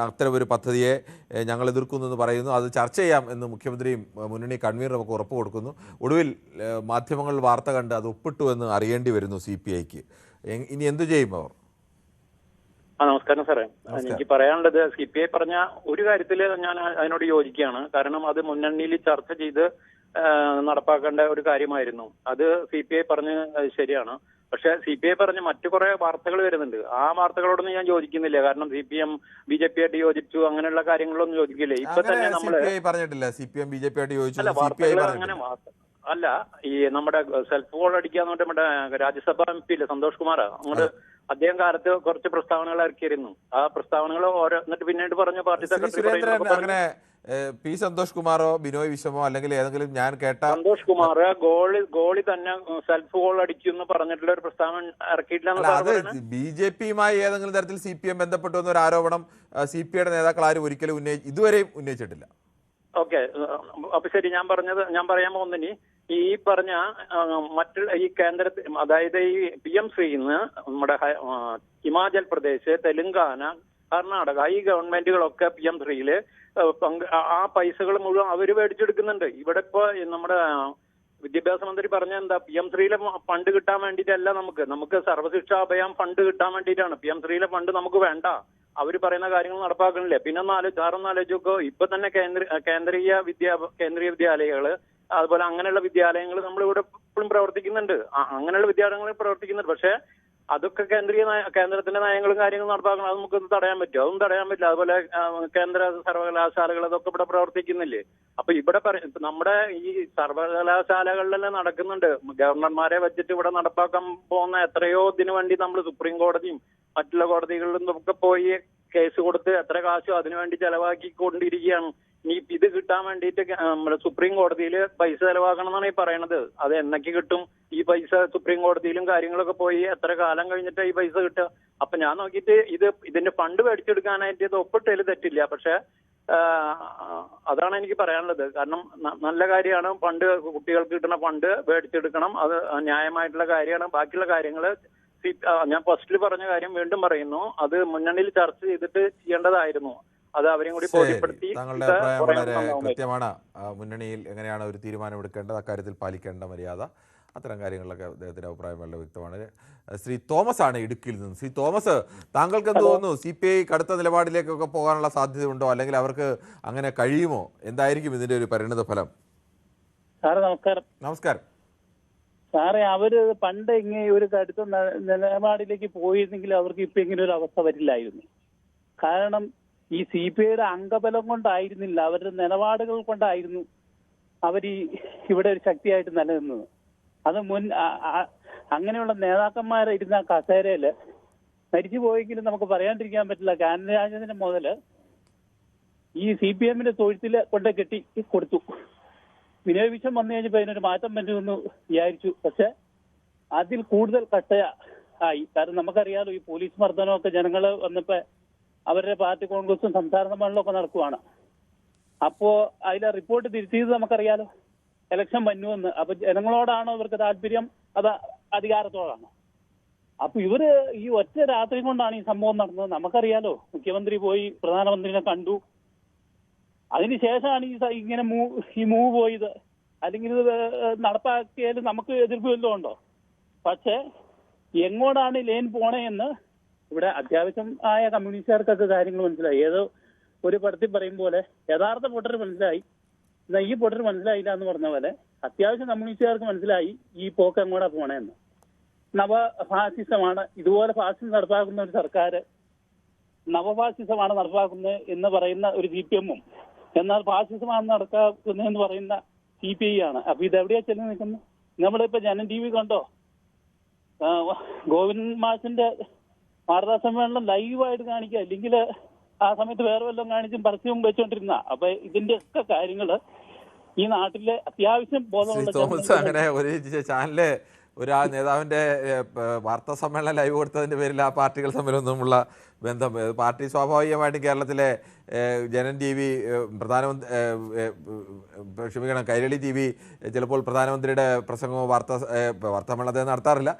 അത്തരം ഒരു പദ്ധതിയെ ഞങ്ങൾ എതിർക്കുന്നു എന്ന് പറയുന്നു. അത് ചർച്ച ചെയ്യാം എന്ന് മുഖ്യമന്ത്രിയും മുന്നണി കൺവീനറും ഒക്കെ ഉറപ്പ് കൊടുക്കുന്നു. ഒടുവിൽ മാധ്യമങ്ങളിൽ വാർത്ത കണ്ട് അത് ഒപ്പിട്ടു എന്ന് അറിയേണ്ടി വരുന്നു CPIക്ക്. ഇനി എന്തു ചെയ്യും അവർ? നമസ്കാരം സാറേ. എനിക്ക് പറയാനുള്ളത്, CPI പറഞ്ഞ ഒരു കാര്യത്തില് ഞാൻ അതിനോട് യോജിക്കുകയാണ്. കാരണം അത് മുന്നണിയിൽ ചർച്ച ചെയ്ത് നടപ്പാക്കേണ്ട ഒരു കാര്യമായിരുന്നു. അത് CPI പറഞ്ഞ് ശരിയാണ്. പക്ഷെ CPI പറഞ്ഞ് മറ്റു കുറെ വാർത്തകൾ വരുന്നുണ്ട്. ആ വാർത്തകളോടൊന്നും ഞാൻ യോജിക്കുന്നില്ല. കാരണം CPM BJP ആയിട്ട് യോജിച്ചു, അങ്ങനെയുള്ള കാര്യങ്ങളൊന്നും യോജിക്കില്ല. ഇപ്പൊ തന്നെ നമ്മള് പറഞ്ഞിട്ടില്ല CPM BJP ആയിട്ട് യോജിച്ചു. അങ്ങനെ അല്ല, ഈ നമ്മുടെ സെൽഫ് ഗോൾ അടിക്കാന്ന് പറഞ്ഞിട്ട് നമ്മുടെ രാജ്യസഭാ MP ഇല്ലേ സന്തോഷ് കുമാർ, അങ്ങോട്ട് അദ്ദേഹം കാലത്ത് കുറച്ച് പ്രസ്താവനകൾ ഇറക്കിയിരുന്നു. ആ പ്രസ്താവനകൾ എന്നിട്ട് പിന്നീട് പറഞ്ഞ പാർട്ടി സെക്രട്ടറി അങ്ങനെ P സന്തോഷ് കുമാറോ ബിനോയ് വിശ്വമോ അല്ലെങ്കിൽ ഏതെങ്കിലും ഞാൻ കേട്ട സന്തോഷ് കുമാർ ഗോളി തന്നെ സെൽഫ് ഗോൾ അടിക്കുമെന്ന് പറഞ്ഞിട്ടുള്ള ഒരു പ്രസ്താവന ഇറക്കിയിട്ടില്ല. അത് BJPയുമായി ഏതെങ്കിലും തരത്തിൽ CPM ബന്ധപ്പെട്ടു എന്നൊരു ആരോപണം CPIയുടെ നേതാക്കൾ ആരും ഒരിക്കലും ഇതുവരെയും ഉന്നയിച്ചിട്ടില്ല. ഓക്കെ, അപ്പൊ ശരി, ഞാൻ പറയാൻ പോകുന്നിനി ഈ പറഞ്ഞ മറ്റുള്ള ഈ കേന്ദ്രത്തിൽ, അതായത് ഈ PM-ശ്രീന്ന് നമ്മുടെ ഹിമാചൽ പ്രദേശ്, തെലുങ്കാന, കർണാടക ഈ ഗവൺമെന്റുകളൊക്കെ PM-ശ്രീയില് ആ പൈസകൾ മുഴുവൻ അവര് മേടിച്ചെടുക്കുന്നുണ്ട്. ഇവിടെ ഇപ്പൊ നമ്മുടെ വിദ്യാഭ്യാസ മന്ത്രി പറഞ്ഞ എന്താ, PM-ശ്രീയിലെ ഫണ്ട് കിട്ടാൻ വേണ്ടിയിട്ടല്ല, നമുക്ക് സർവശിക്ഷാ അഭയം ഫണ്ട് കിട്ടാൻ വേണ്ടിയിട്ടാണ്. PM-ശ്രീയിലെ ഫണ്ട് നമുക്ക് വേണ്ട, അവര് പറയുന്ന കാര്യങ്ങൾ നടപ്പാക്കണില്ലേ. പിന്നെ ആലോചിച്ചോക്കോ, ഇപ്പൊ തന്നെ കേന്ദ്രീയ വിദ്യാലയങ്ങള്, അതുപോലെ അങ്ങനെയുള്ള വിദ്യാലയങ്ങൾ നമ്മളിവിടെ ഇപ്പോഴും പ്രവർത്തിക്കുന്നുണ്ട്. അങ്ങനെയുള്ള വിദ്യാലയങ്ങളിൽ പ്രവർത്തിക്കുന്നുണ്ട്. പക്ഷെ അതൊക്കെ കേന്ദ്രത്തിന്റെ നയങ്ങളും കാര്യങ്ങളും നടപ്പാക്കണം. അത് നമുക്ക് തടയാൻ പറ്റുമോ? അതൊന്നും തടയാൻ പറ്റില്ല. അതുപോലെ കേന്ദ്ര സർവകലാശാലകൾ അതൊക്കെ ഇവിടെ പ്രവർത്തിക്കുന്നില്ലേ. അപ്പൊ ഇവിടെ നമ്മുടെ ഈ സർവകലാശാലകളിലെല്ലാം നടക്കുന്നുണ്ട്. ഗവർണർമാരെ വെച്ചിട്ട് ഇവിടെ നടപ്പാക്കാൻ പോകുന്ന എത്രയോ ഇതിനു വേണ്ടി നമ്മൾ സുപ്രീം കോടതിയും മറ്റുള്ള കോടതികളിലും ഒക്കെ പോയി കേസ് കൊടുത്ത് എത്ര കാശും അതിനുവേണ്ടി ചെലവാക്കിക്കൊണ്ടിരിക്കുകയാണ്. ഇനി ഇത് കിട്ടാൻ വേണ്ടിയിട്ട് നമ്മുടെ സുപ്രീം കോടതിയിൽ പൈസ ചെലവാക്കണം എന്നാണ് ഈ പറയണത്. അത് എന്നൊക്കെ കിട്ടും ഈ പൈസ? സുപ്രീം കോടതിയിലും കാര്യങ്ങളൊക്കെ പോയി എത്ര കാലം കഴിഞ്ഞിട്ട് ഈ പൈസ കിട്ടുക? അപ്പൊ ഞാൻ നോക്കിയിട്ട് ഇതിന്റെ ഫണ്ട് മേടിച്ചെടുക്കാനായിട്ട് ഇത് ഒപ്പിട്ടതിൽ തെറ്റില്ല. പക്ഷെ അതാണ് എനിക്ക് പറയാനുള്ളത്. കാരണം നല്ല കാര്യമാണ്, ഫണ്ട് കുട്ടികൾക്ക് കിട്ടുന്ന ഫണ്ട് മേടിച്ചെടുക്കണം, അത് ന്യായമായിട്ടുള്ള കാര്യമാണ്. ബാക്കിയുള്ള കാര്യങ്ങള് ഞാൻ ഫസ്റ്റിൽ പറഞ്ഞ കാര്യം വീണ്ടും പറയുന്നു, അത് മുന്നണിയിൽ ചർച്ച ചെയ്തിട്ട് ചെയ്യേണ്ടതായിരുന്നു. അത് അവരെയും കൂടി ബോധ്യപ്പെടുത്തി. താങ്കളുടെ അഭിപ്രായം വളരെ കൃത്യമാണ്. മുന്നണിയിൽ എങ്ങനെയാണ് ഒരു തീരുമാനമെടുക്കേണ്ടത്, അക്കാര്യത്തിൽ പാലിക്കേണ്ട മര്യാദ, അത്തരം കാര്യങ്ങളിലൊക്കെ അദ്ദേഹത്തിന്റെ അഭിപ്രായം വളരെ വ്യക്തമാണ്. ശ്രീ തോമസ് ആണ് ഇടുക്കിയിൽ നിന്ന്. ശ്രീ തോമസ്, താങ്കൾക്ക് എന്ത് തോന്നുന്നു? CPI കടുത്ത നിലപാടിലേക്കൊക്കെ പോകാനുള്ള സാധ്യതയുണ്ടോ, അല്ലെങ്കിൽ അവർക്ക് അങ്ങനെ കഴിയുമോ? എന്തായിരിക്കും ഇതിന്റെ ഒരു പരിണിത ഫലം? സാറേ നമസ്കാരം. നമസ്കാരം സാറേ, അവര് പണ്ട് ഇങ്ങനെ ഒരു കടുത്ത നിലപാടിലേക്ക് പോയിരുന്നെങ്കിൽ അവർക്ക് ഇപ്പൊ ഇങ്ങനെ ഒരു അവസ്ഥ വരില്ലായിരുന്നു. കാരണം ഈ CPIയുടെ അംഗബലം കൊണ്ടായിരുന്നില്ല, അവരുടെ നിലപാടുകൾ കൊണ്ടായിരുന്നു അവർ ഇവിടെ ഒരു ശക്തിയായിട്ട് നിലനിന്നത്. അത് അങ്ങനെയുള്ള നേതാക്കന്മാരിരുന്ന കസേരയില് മരിച്ചു പോയെങ്കിലും നമുക്ക് പറയാണ്ടിരിക്കാൻ പറ്റില്ല. കാനരാജന് മുതല് ഈ CPM-ന്റെ തൊഴുത്തില് കൊണ്ട് കെട്ടി കൊടുത്തു. വിനയ വിശ്വം വന്നു കഴിഞ്ഞപ്പോ അതിനൊരു മാറ്റം വരുമെന്ന് വിചാരിച്ചു. പക്ഷെ അതിൽ കൂടുതൽ കട്ടയായി. കാരണം നമുക്കറിയാലോ, ഈ പോലീസ് മർദ്ദനമൊക്കെ ജനങ്ങള് വന്നപ്പോ അവരുടെ പാർട്ടി കോൺഗ്രസും സംസ്ഥാന സമ്മേളനമൊക്കെ നടക്കുവാണ്. അപ്പോ അതിലെ റിപ്പോർട്ട് തിരുത്തിയത് നമുക്കറിയാലോ, ഇലക്ഷൻ വന്നുവെന്ന്. അപ്പൊ ജനങ്ങളോടാണോ ഇവർക്ക് താല്പര്യം, അത് അധികാരത്തോടാണ്? അപ്പൊ ഇവര് ഈ ഒറ്റ രാത്രി കൊണ്ടാണ് ഈ സംഭവം നടന്നത്. നമുക്കറിയാലോ, മുഖ്യമന്ത്രി പോയി പ്രധാനമന്ത്രിനെ കണ്ടു. അതിനുശേഷമാണ് ഇങ്ങനെ ഈ മൂവ് പോയത്. അല്ലെങ്കിൽ ഇത് നടപ്പാക്കിയാൽ നമുക്ക് എതിർപ്പ് വല്ലതും ഉണ്ടോ? പക്ഷെ എങ്ങോട്ടാണ് ലൈൻ പോണേ എന്ന് ഇവിടെ അത്യാവശ്യം ആയ കമ്മ്യൂണിസ്റ്റുകാർക്കൊക്കെ കാര്യങ്ങൾ മനസ്സിലായി. ഏതോ ഒരു പടത്തിൽ പറയും പോലെ യഥാർത്ഥ പൊട്ടർ മനസ്സിലായി, എന്നാൽ ഈ പൊട്ടർ മനസ്സിലായില്ല എന്ന് പറഞ്ഞ പോലെ അത്യാവശ്യം കമ്മ്യൂണിസ്റ്റുകാർക്ക് മനസ്സിലായി ഈ പോക്ക് എങ്ങോട്ടാ പോണേന്ന്. നവഫാസിസമാണ്, ഇതുപോലെ ഫാസിസം നടപ്പാക്കുന്ന ഒരു സർക്കാർ നവഫാസിസമാണ് നടപ്പാക്കുന്നത് എന്ന് പറയുന്ന ഒരു CPM-ഉം, എന്നാൽ ഫാസിസമാണ് നടപ്പാക്കുന്നതെന്ന് പറയുന്ന CPI ആണ്. അപ്പൊ ഇതെവിടെയാ ചെന്ന് നിൽക്കുന്നത്? നമ്മളിപ്പോ ജനം TV കണ്ടോ? ഗോവിന്ദ് മാഷിന്റെ വാർത്താ സമ്മേളനം ലൈവായിട്ട് കാണിക്കുക, അല്ലെങ്കിൽ ആ സമയത്ത് വേറെ വല്ലതും കാണിച്ചും പരസ്യവും വെച്ചോണ്ടിരുന്ന. അപ്പൊ ഇതിന്റെ ഒക്കെ കാര്യങ്ങള് ഈ നാട്ടിലെ അത്യാവശ്യം ബോധമുള്ള അങ്ങനെ ഒരു ചാനല് നേതാവിന്റെ വാർത്താ സമ്മേളനം ലൈവ് കൊടുത്തതിന്റെ പേരിൽ ആ പാർട്ടികൾ തമ്മിലൊന്നുമുള്ള ബന്ധം, പാർട്ടി സ്വാഭാവികമായിട്ടും കേരളത്തിലെ ജനം TV കൈരളി TV ചിലപ്പോൾ പ്രധാനമന്ത്രിയുടെ പ്രസംഗമോ വാർത്താസമ്മേളനത്തെ നടത്താറില്ല,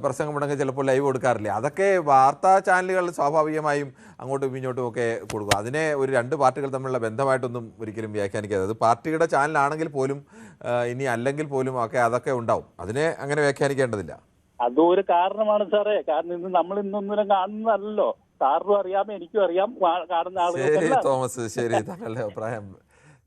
പ്രസംഗമുണ്ടെങ്കിൽ ചിലപ്പോൾ ലൈവ് കൊടുക്കാറില്ല. അതൊക്കെ വാർത്താ ചാനലുകൾ സ്വാഭാവികമായും അങ്ങോട്ടും ഇങ്ങോട്ടും ഒക്കെ കൊടുക്കും. അതിനെ ഒരു രണ്ട് പാർട്ടികൾ തമ്മിലുള്ള ബന്ധമായിട്ടൊന്നും ഒരിക്കലും വ്യാഖ്യാനിക്കാതെ, അത് പാർട്ടിയുടെ ചാനലാണെങ്കിൽ പോലും ഇനി അല്ലെങ്കിൽ പോലും ഒക്കെ അതൊക്കെ ഉണ്ടാവും. അതിനെ അങ്ങനെ വ്യാഖ്യാനിക്കേണ്ടതില്ല. അതും ഒരു കാരണമാണ് സാറേ. കാരണം ഇന്ന് നമ്മൾ ഇന്നൊന്നും കാണുന്നതല്ലോ. സാറിനും അറിയാം, എനിക്കും അറിയാം, കാണുന്ന ആളുകൾ. ശരി തോമസ്, ശരി, താങ്കളുടെ അഭിപ്രായം,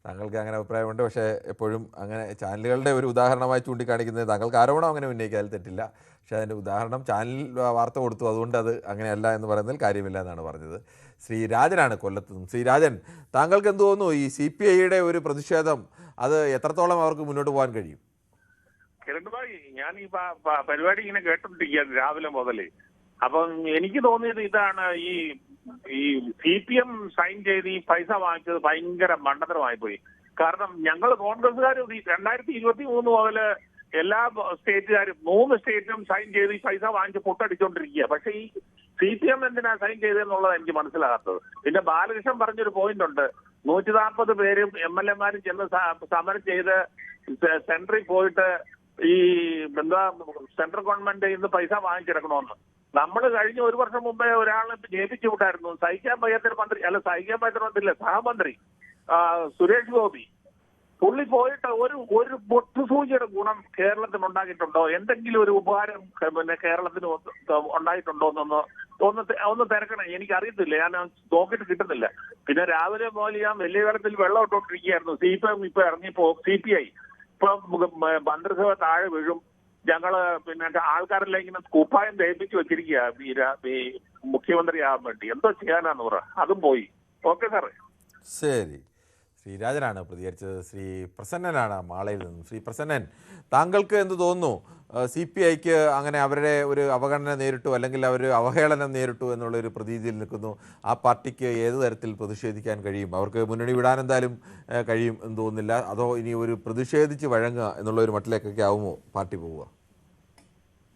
താങ്കൾക്ക് അങ്ങനെ അഭിപ്രായമുണ്ട്. പക്ഷേ എപ്പോഴും അങ്ങനെ ചാനലുകളുടെ ഒരു ഉദാഹരണമായി ചൂണ്ടിക്കാണിക്കുന്നത്, താങ്കൾക്ക് ആരോപണം അങ്ങനെ ഉന്നയിക്കാൻ തെറ്റില്ല, പക്ഷേ അതിൻ്റെ ഉദാഹരണം ചാനൽ വാർത്ത കൊടുത്തു, അതുകൊണ്ട് അത് അങ്ങനെയല്ല എന്ന് പറയുന്നതിൽ കാര്യമില്ല എന്നാണ് പറഞ്ഞത്. ശ്രീ രാജനാണ് കൊല്ലത്ത് നിന്നും. ശ്രീ രാജൻ, താങ്കൾക്ക് എന്ത് തോന്നുന്നു, ഈ CPIയുടെ ഒരു പ്രതിഷേധം അത് എത്രത്തോളം അവർക്ക് മുന്നോട്ട് പോകാൻ കഴിയും? കിരൺഭായി, ഞാൻ ഈ പരിപാടി ഇങ്ങനെ കേട്ടോണ്ടിരിക്കുകയാണ് രാവിലെ മുതലേ. അപ്പം എനിക്ക് തോന്നിയത് ഇതാണ്, ഈ CPM സൈൻ ചെയ്ത് ഈ പൈസ വാങ്ങിച്ചത് ഭയങ്കര മണ്ടത്തരമായി പോയി. കാരണം ഞങ്ങൾ കോൺഗ്രസ്സുകാർ 2023 മുതല് എല്ലാ സ്റ്റേറ്റുകാരും 3 സ്റ്റേറ്റിലും സൈൻ ചെയ്ത് ഈ പൈസ വാങ്ങിച്ച് പൊട്ടടിച്ചോണ്ടിരിക്കുക. പക്ഷെ ഈ CPM എന്തിനാ സൈൻ ചെയ്തെന്നുള്ളത് എനിക്ക് മനസ്സിലാകാത്തത്. പിന്നെ ബാലകൃഷ്ണൻ പറഞ്ഞൊരു പോയിന്റ് ഉണ്ട്, 140 പേരും MLA-മാരും ചെന്ന് സമരം ചെയ്ത് സെൻട്രൽ പോയിട്ട് ഈ എന്താ സെൻട്രൽ ഗവൺമെന്റ് ഇന്ന് പൈസ വാങ്ങിച്ചെടുക്കണമെന്ന്. നമ്മൾ കഴിഞ്ഞ 1 വർഷം മുമ്പേ ഒരാളെ ജയിപ്പിച്ചു വിട്ടായിരുന്നു. സഹിക്കാൻ വയ്യാത്തൊരു മന്ത്രി, അല്ല സഹിക്കാൻ പറ്റാത്ത മന്ത്രിയില്ല, സഹമന്ത്രി സുരേഷ് ഗോപി. പുള്ളി പോയിട്ട് ഒരു പൊട്ടുസൂചിയുടെ ഗുണം കേരളത്തിന് ഉണ്ടാക്കിയിട്ടുണ്ടോ? എന്തെങ്കിലും ഒരു ഉപകാരം പിന്നെ കേരളത്തിന് ഉണ്ടായിട്ടുണ്ടോ ഒന്ന് തിരക്കണം. എനിക്കറിയത്തില്ല, ഞാൻ നോക്കിയിട്ട് കിട്ടുന്നില്ല. പിന്നെ രാവിലെ മുതൽ ഞാൻ വലിയ വെള്ളത്തിൽ വെള്ളം ഇട്ടോണ്ടിരിക്കുകയായിരുന്നു. CPM ഇപ്പൊ ഇറങ്ങിപ്പോ CPI ഇപ്പൊ മന്ത്രിസഭ താഴെ വീഴും. ഞങ്ങള് പിന്നെ ആൾക്കാരെല്ലാം ഇങ്ങനെ കുപ്പായം തേപ്പിച്ച് വെച്ചിരിക്കുക ഈ മുഖ്യമന്ത്രിയാകാൻ വേണ്ടി. എന്തോ ചെയ്യാനാന്ന് പറ, അതും പോയി. ഓക്കെ സാറേ. ശരി. ശ്രീരാജനാണ് പ്രതികരിച്ചത്. ശ്രീ പ്രസന്നനാണ് മാളയിൽ നിന്നും. ശ്രീ പ്രസന്നൻ, താങ്കൾക്ക് എന്ത് തോന്നുന്നു? CPIക്ക് അങ്ങനെ അവരുടെ ഒരു അവഗണന നേരിട്ടു, അല്ലെങ്കിൽ അവർ അവഹേളനം നേരിട്ടു എന്നുള്ളൊരു പ്രതീതിയിൽ നിൽക്കുന്നു. ആ പാർട്ടിക്ക് ഏത് തരത്തിൽ പ്രതിഷേധിക്കാൻ കഴിയും? അവർക്ക് മുന്നണി വിടാൻ എന്തായാലും കഴിയും എന്ന് തോന്നുന്നില്ല. അതോ ഇനി ഒരു പ്രതിഷേധിച്ച് വഴങ്ങുക എന്നുള്ള ഒരു മട്ടിലേക്കൊക്കെ ആവുമോ പാർട്ടി പോവുക?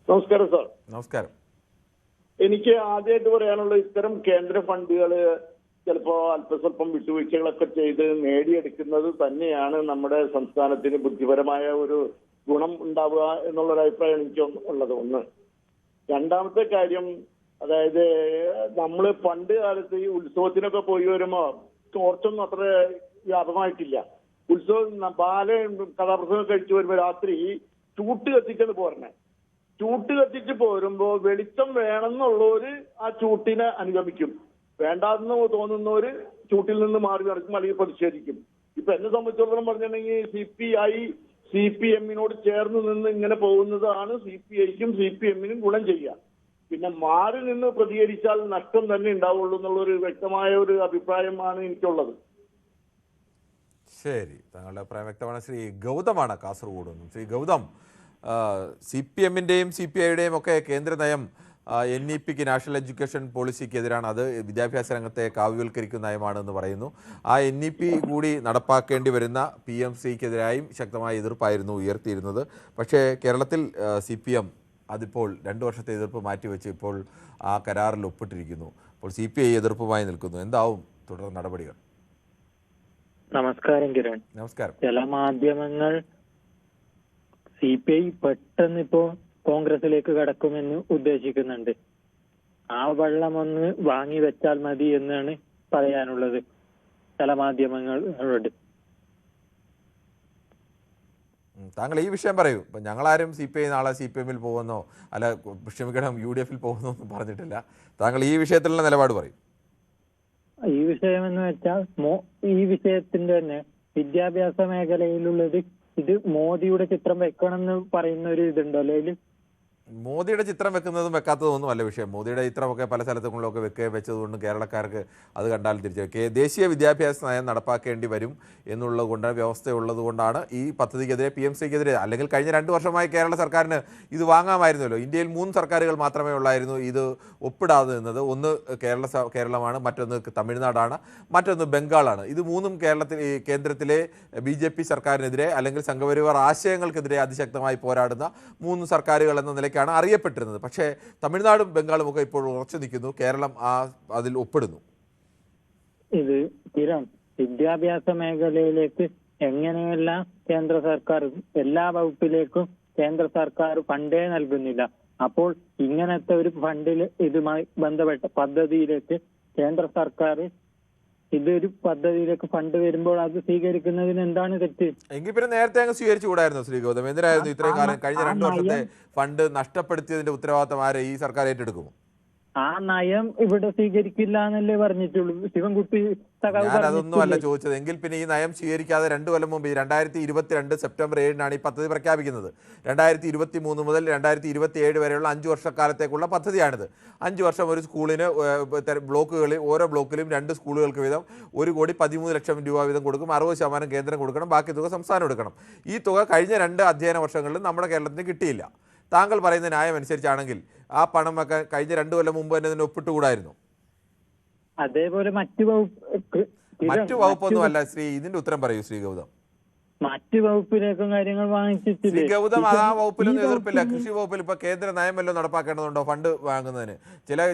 നമസ്കാരം സാർ. നമസ്കാരം. എനിക്ക് ആദ്യമായിട്ട് പറയാനുള്ള, ഇത്തരം കേന്ദ്ര ഫണ്ടുകൾ ചിലപ്പോ അല്പസ്വല്പം വിട്ടുവീഴ്ചകളൊക്കെ ചെയ്ത് നേടിയെടുക്കുന്നത് തന്നെയാണ് നമ്മുടെ സംസ്ഥാനത്തിന് ബുദ്ധിപരമായ ഒരു ഗുണം ഉണ്ടാവുക എന്നുള്ളൊരു അഭിപ്രായം എനിക്ക് ഉള്ളത്. ഒന്ന്. രണ്ടാമത്തെ കാര്യം, അതായത് നമ്മൾ പണ്ട് കാലത്ത് ഈ ഉത്സവത്തിനൊക്കെ പോയി വരുമ്പോ ടോർച്ചൊന്നും അത്ര വ്യാപകമായിട്ടില്ല. ഉത്സവം ബാല കഥാപ്രസംഗം കഴിച്ചു വരുമ്പോ രാത്രി ചൂട്ട് കത്തിച്ചത് പോരണേ. ചൂട്ട് കത്തിച്ച് പോരുമ്പോ വെളിച്ചം വേണമെന്നുള്ളവര് ആ ചൂട്ടിനെ അനുഗമിക്കും, വേണ്ടാന്ന് തോന്നുന്നവര് ചൂട്ടിൽ നിന്ന് മാറി നടക്കും അല്ലെങ്കിൽ പ്രതിഷേധിക്കും. ഇപ്പൊ എന്നെ സംബന്ധിച്ചിടത്തോളം പറഞ്ഞിട്ടുണ്ടെങ്കിൽ CPI CPM-നോട് ചേർന്ന് നിന്ന് ഇങ്ങനെ പോകുന്നതാണ് CPIക്കും CPM-നും ഗുണം ചെയ്യുക. പിന്നെ മാറി നിന്ന് പ്രതികരിച്ചാൽ നഷ്ടം തന്നെ ഉണ്ടാവുള്ളൂ എന്നുള്ളൊരു വ്യക്തമായ ഒരു അഭിപ്രായമാണ് എനിക്കുള്ളത്. ശരി, താങ്കളുടെ അഭിപ്രായം വ്യക്തമാണ്. ശ്രീ ഗൗതമാണ് കാസർഗോഡ് നിന്നും. ശ്രീ ഗൗതം, CPM-ൻ്റെയും CPI-യുടെയും ഒക്കെ കേന്ദ്ര നയം NEPക്ക്, നാഷണൽ എഡ്യൂക്കേഷൻ പോളിസിക്കെതിരാണ്. അത് വിദ്യാഭ്യാസ രംഗത്തെ കാവ്യവൽക്കരിക്കുന്ന നയമാണെന്ന് പറയുന്നു. ആ NEP കൂടി നടപ്പാക്കേണ്ടി വരുന്ന PMCക്കെതിരായും ശക്തമായ എതിർപ്പായിരുന്നു ഉയർത്തിയിരുന്നത്. പക്ഷേ കേരളത്തിൽ CPM അതിപ്പോൾ 2 വർഷത്തെ എതിർപ്പ് മാറ്റിവെച്ച് ഇപ്പോൾ ആ കരാറിൽ ഒപ്പിട്ടിരിക്കുന്നു. അപ്പോൾ CPI എതിർപ്പുമായി നിൽക്കുന്നു. എന്താവും തുടർ നടപടികൾ? നമസ്കാരം കിരൺ. നമസ്കാരം. ചില മാധ്യമങ്ങൾ CPI പെട്ടെന്ന് ഇപ്പോ കോൺഗ്രസിലേക്ക് കടക്കുമെന്ന് ഉദ്ദേശിക്കുന്നുണ്ട്. ആ വെള്ളം ഒന്ന് വാങ്ങി വെച്ചാൽ മതി എന്നാണ് പറയാനുള്ളത് ചില മാധ്യമങ്ങളോട്. താങ്കൾ ഈ വിഷയം പറയൂ. ഇപ്പം ഞങ്ങളാരും CPI നാളെ CPM-ൽ പോകുന്നോ അല്ല ക്ഷമിക്കണം UDF-ൽ പോകുന്നോ ഒന്നും പറഞ്ഞിട്ടില്ല. താങ്കൾ ഈ വിഷയത്തിലുള്ള നിലപാട് പറയും. ഈ വിഷയമെന്ന് വെച്ചാൽ ഈ വിഷയത്തിന്റെ തന്നെ വിദ്യാഭ്യാസ മേഖലയിലുള്ളത് ഇത് മോദിയുടെ ചിത്രം വെക്കണമെന്ന് പറയുന്ന ഒരു ഇതുണ്ടല്ലോ. അതിൽ മോദിയുടെ ചിത്രം വെക്കുന്നതും വെക്കാത്തതും ഒന്നും അല്ല വിഷയം. മോദിയുടെ ചിത്രമൊക്കെ പല സ്ഥലത്തുകളിലൊക്കെ വെച്ചതുകൊണ്ട് കേരളക്കാർക്ക് അത് കണ്ടാൽ തിരിച്ചു ദേശീയ വിദ്യാഭ്യാസ നയം നടപ്പാക്കേണ്ടി വരും എന്നുള്ളത് കൊണ്ട്, വ്യവസ്ഥയുള്ളത് കൊണ്ടാണ് ഈ പദ്ധതിക്കെതിരെ PMCക്കെതിരെ, അല്ലെങ്കിൽ കഴിഞ്ഞ 2 വർഷമായി കേരള സർക്കാരിന് ഇത് വാങ്ങാമായിരുന്നല്ലോ. ഇന്ത്യയിൽ 3 സർക്കാരുകൾ മാത്രമേ ഉള്ളായിരുന്നു ഇത് ഒപ്പിടാതെ നിന്നത്. ഒന്ന് കേരളമാണ്, മറ്റൊന്ന് തമിഴ്നാടാണ്, മറ്റൊന്ന് ബംഗാളാണ്. ഇത് 3ഉം കേന്ദ്രത്തിലെ BJP സർക്കാരിനെതിരെ അല്ലെങ്കിൽ സംഘപരിവാർ ആശയങ്ങൾക്കെതിരെ അതിശക്തമായി പോരാടുന്ന 3 സർക്കാരുകൾ എന്ന നിലയ്ക്ക് അറിയപ്പെട്ടിരുന്നത്. പക്ഷേ തമിഴ്നാടും ബംഗാളും ഒക്കെ ഇപ്പോൾ ഉറച്ചു നിൽക്കുന്നു. കേരളം അതിൽ ഒപ്പിടുന്നു. ഇത് വിദ്യാഭ്യാസ മേഖലയിലേക്ക് എങ്ങനെയെല്ലാം കേന്ദ്ര സർക്കാർ എല്ലാ വകുപ്പിലേക്കും കേന്ദ്ര സർക്കാർ ഫണ്ടേ നൽകുന്നില്ല. അപ്പോൾ ഇങ്ങനത്തെ ഒരു ഫണ്ടിൽ ഇതുമായി ബന്ധപ്പെട്ട പദ്ധതിയിലേക്ക് കേന്ദ്ര സർക്കാർ ഇതൊരു പദ്ധതിയിലേക്ക് ഫണ്ട് വരുമ്പോൾ അത് സ്വീകരിക്കുന്നതിന് എന്താണ് തെറ്റ്? എങ്കിൽ പിന്നെ നേരത്തെ അങ്ങ് സ്വീകരിച്ചു കൂടായിരുന്നു ശ്രീ ഗൗതം? എന്തിനായിരുന്നു ഇത്രയും കാലം കഴിഞ്ഞ 2 വർഷത്തെ ഫണ്ട് നഷ്ടപ്പെടുത്തിയതിന്റെ ഉത്തരവാദിത്തം ആരെ ഈ സർക്കാർ ഏറ്റെടുക്കുമോ? ആ നയം ഇവിടെ സ്വീകരിക്കില്ല എന്നല്ലേ പറഞ്ഞിട്ടുള്ളൂ ശിവൻകുട്ടി. ഞാൻ അതൊന്നും അല്ല ചോദിച്ചത്. എങ്കിൽ പിന്നെ ഈ നയം സ്വീകരിക്കാതെ 2 കൊല്ലം മുമ്പ് 2022 സെപ്റ്റംബർ 7-നാണ് ഈ പദ്ധതി പ്രഖ്യാപിക്കുന്നത്. 2023 മുതൽ 2027 വരെയുള്ള 5 വർഷക്കാലത്തേക്കുള്ള പദ്ധതിയാണിത്. 5 വർഷം ഒരു സ്കൂളിന് ബ്ലോക്കുകളിൽ ഓരോ ബ്ലോക്കിലും 2 സ്കൂളുകൾക്ക് വീതം 1,13 ലക്ഷം രൂപ വീതം കൊടുക്കും. 60% കേന്ദ്രം കൊടുക്കണം, ബാക്കി തുക സംസ്ഥാനം എടുക്കണം. ഈ തുക കഴിഞ്ഞ 2 അധ്യയന വർഷങ്ങളിലും നമ്മുടെ കേരളത്തിന് കിട്ടിയില്ല. താങ്കൾ പറയുന്ന ന്യായം അനുസരിച്ചാണെങ്കിൽ ആ പണം ഒക്കെ കഴിഞ്ഞ 2 കൊല്ലം മുമ്പ് തന്നെ ഇതിന് ഒപ്പിട്ടുകൂടായിരുന്നു? അതേപോലെ മറ്റു വകുപ്പൊന്നുമല്ല ശ്രീ. ഇതിന്റെ ഉത്തരം പറയൂ ശ്രീ ഗൗതം. മറ്റു വകുപ്പിലേക്കും കാര്യങ്ങൾ വാങ്ങിച്ചിട്ടില്ല. ശ്രീ ഗൗതം, ആ വകുപ്പിലൊന്നും എതിർപ്പില്ല. കൃഷി വകുപ്പിൽ ഇപ്പൊ കേന്ദ്ര നയമല്ലോ നടപ്പാക്കേണ്ടതുണ്ടോ ഫണ്ട് വാങ്ങുന്നതിന്?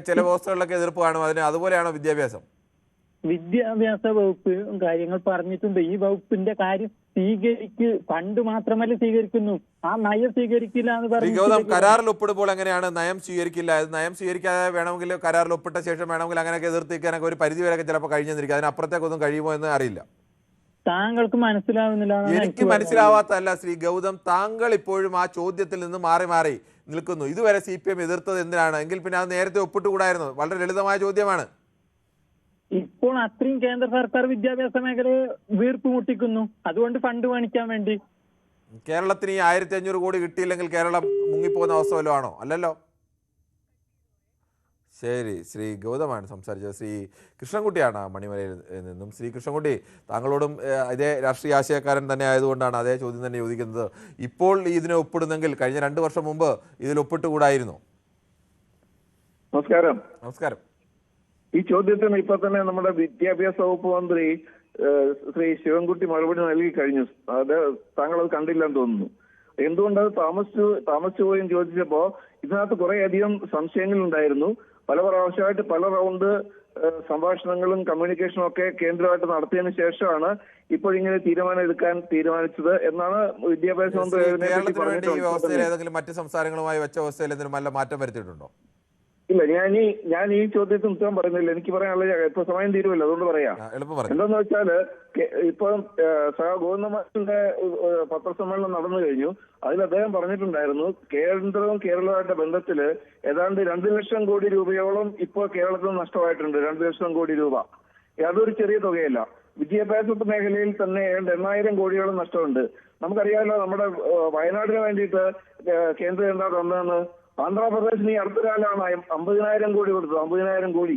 ചില വ്യവസ്ഥകളിലൊക്കെ എതിർപ്പ് കാണും അതിന്. അതുപോലെയാണോ വിദ്യാഭ്യാസം? വിദ്യാഭ്യാസ വകുപ്പ് കാര്യങ്ങൾ പറഞ്ഞിട്ടുണ്ട്. ഈ വകുപ്പിന്റെ കാര്യം ഫണ്ട് മാത്രമല്ല സ്വീകരിക്കുന്നു, ആ നയം സ്വീകരിക്കില്ല എന്ന് ശ്രീ ഗൗതം, പറഞ്ഞു. കരാറിൽ ഒപ്പിടുമ്പോൾ എങ്ങനെയാണ് നയം സ്വീകരിക്കില്ല? നയം സ്വീകരിക്കാതെ വേണമെങ്കിൽ കരാറിൽ ഒപ്പിട്ട ശേഷം വേണമെങ്കിൽ അങ്ങനെയൊക്കെ എതിർത്തിരിക്കാനൊക്കെ ഒരു പരിധി വരെയൊക്കെ ചിലപ്പോൾ കഴിഞ്ഞെന്നിരിക്കും. അതിനപ്പുറത്തേക്കൊന്നും കഴിയുമോ എന്ന് അറിയില്ല. താങ്കൾക്ക് മനസ്സിലാവുന്നില്ല. എനിക്ക് മനസ്സിലാവാത്തതല്ല ശ്രീ ഗൗതം, താങ്കൾ ഇപ്പോഴും ആ ചോദ്യത്തിൽ നിന്ന് മാറി മാറി നിൽക്കുന്നു. ഇതുവരെ CPM എതിർത്തത് എന്തിനാണ്? എങ്കിൽ പിന്നെ അത് നേരത്തെ ഒപ്പിട്ടുകൂടായിരുന്നു. വളരെ ലളിതമായ ചോദ്യമാണ്. ഇപ്പോൾ അത്രയും കേന്ദ്ര സർക്കാർ വിദ്യാഭ്യാസ മേഖലയെ വീർപ്പ് മുട്ടിക്കുന്നു, അതുകൊണ്ട് ഫണ്ട് മേടിക്കാൻ വേണ്ടി. കേരളത്തിന് ഈ 1500 കോടി കിട്ടിയില്ലെങ്കിൽ കേരളം മുങ്ങിപ്പോകുന്ന അവസ്ഥ വല്ലതും ആണോ? അല്ലല്ലോ. ശരി, ശ്രീ ഗൗതമാണ് സംസാരിച്ചത്. ശ്രീ കൃഷ്ണൻകുട്ടിയാണ് മണിമലയിൽ നിന്നും. ശ്രീ കൃഷ്ണൻകുട്ടി, താങ്കളോടും ഇതേ രാഷ്ട്രീയ ആശയക്കാരൻ തന്നെ ആയതുകൊണ്ടാണ് അതേ ചോദ്യം തന്നെ ചോദിക്കുന്നത്. ഇപ്പോൾ ഇതിനെ ഒപ്പിടുന്നെങ്കിൽ കഴിഞ്ഞ 2 വർഷം മുമ്പ് ഇതിൽ ഒപ്പിട്ടുകൂടായിരുന്നു? നമസ്കാരം. നമസ്കാരം. ഈ ചോദ്യത്തിന് ഇപ്പൊ തന്നെ നമ്മുടെ വിദ്യാഭ്യാസ വകുപ്പ് മന്ത്രി ശ്രീ ശിവൻകുട്ടി മറുപടി നൽകി കഴിഞ്ഞു. അത് താങ്കൾ അത് കണ്ടില്ലെന്ന് തോന്നുന്നു. എന്തുകൊണ്ടത് താമസിച്ചു പോയും ചോദിച്ചപ്പോ ഇതിനകത്ത് കുറേയധികം സംശയങ്ങൾ ഉണ്ടായിരുന്നു. പല പ്രാവശ്യമായിട്ട് പല റൗണ്ട് സംഭാഷണങ്ങളും കമ്മ്യൂണിക്കേഷനും ഒക്കെ കേന്ദ്രമായിട്ട് നടത്തിയതിനു ശേഷമാണ് ഇപ്പോഴിങ്ങനെ തീരുമാനം എടുക്കാൻ തീരുമാനിച്ചത് എന്നാണ് വിദ്യാഭ്യാസ മന്ത്രി കേരളത്തിന് വേണ്ടി ഈ വ്യവസ്ഥയിൽ ഏതെങ്കിലും മറ്റ് സംസ്ഥാനങ്ങളുമായി വെച്ച വ്യവസ്ഥയിൽ എന്തെങ്കിലും നല്ല മാറ്റം വരുത്തിയിട്ടുണ്ടോ? ഇല്ല, ഞാൻ ഈ ചോദ്യത്തിന് ഉത്തരം പറയുന്നില്ല. എനിക്ക് പറയാനുള്ള ഇപ്പൊ സമയം തീരുമല്ലോ, അതുകൊണ്ട് പറയാം. എന്താന്ന് വെച്ചാല് ഇപ്പം ഗോവിന്ദമാഷിന്റെ പത്രസമ്മേളനം നടന്നു കഴിഞ്ഞു. അതിൽ അദ്ദേഹം പറഞ്ഞിട്ടുണ്ടായിരുന്നു കേന്ദ്രവും കേരളവുമായിട്ട് ബന്ധത്തില് ഏതാണ്ട് 2 ലക്ഷം കോടി രൂപയോളം ഇപ്പോൾ കേരളത്തിൽ നഷ്ടമായിട്ടുണ്ട്. 2 ലക്ഷം കോടി രൂപ അതൊരു ചെറിയ തുകയല്ല. വിദ്യാഭ്യാസ മേഖലയിൽ തന്നെ 8000 കോടിയോളം നഷ്ടമുണ്ട്. നമുക്കറിയാമല്ലോ, നമ്മുടെ വയനാടിന് വേണ്ടിയിട്ട് കേന്ദ്രം എന്താ തന്നതെന്ന്. ആന്ധ്രാപ്രദേശിന് ഈ അടുത്ത കാലമാണ് 50,000 കോടി കൊടുത്തത്. 50,000 കോടി.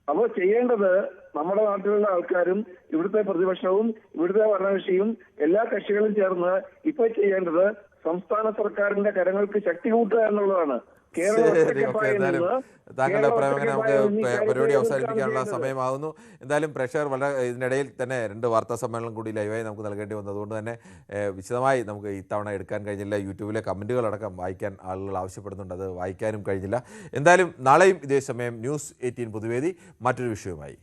അപ്പോൾ ചെയ്യേണ്ടത് നമ്മുടെ നാട്ടിലുള്ള ആൾക്കാരും ഇവിടുത്തെ പ്രതിപക്ഷവും ഇവിടുത്തെ ഭരണകക്ഷിയും എല്ലാ കക്ഷികളും ചേർന്ന് ഇപ്പൊ ചെയ്യേണ്ടത് സംസ്ഥാന സർക്കാരിന്റെ കരങ്ങൾക്ക് ശക്തി കൂട്ടുക എന്നുള്ളതാണ്. താങ്കളുടെ അഭിപ്രായം നമുക്ക് പരിപാടി അവസാനിപ്പിക്കാനുള്ള സമയമാകുന്നു. എന്തായാലും പ്രഷർ വളരെ ഇതിനിടയിൽ തന്നെ 2 വാർത്താ സമ്മേളനം കൂടി ലൈവായി നമുക്ക് നൽകേണ്ടി വന്നു. അതുകൊണ്ട് തന്നെ വിശദമായി നമുക്ക് ഇത്തവണ എടുക്കാൻ കഴിഞ്ഞില്ല. യൂട്യൂബിലെ കമൻറ്റുകളടക്കം വായിക്കാൻ ആളുകൾ ആവശ്യപ്പെടുന്നുണ്ട്, അത് വായിക്കാനും കഴിഞ്ഞില്ല. എന്തായാലും നാളെയും ഇതേ സമയം ന്യൂസ് 18 പൊതുവേദി മറ്റൊരു വിഷയവുമായി.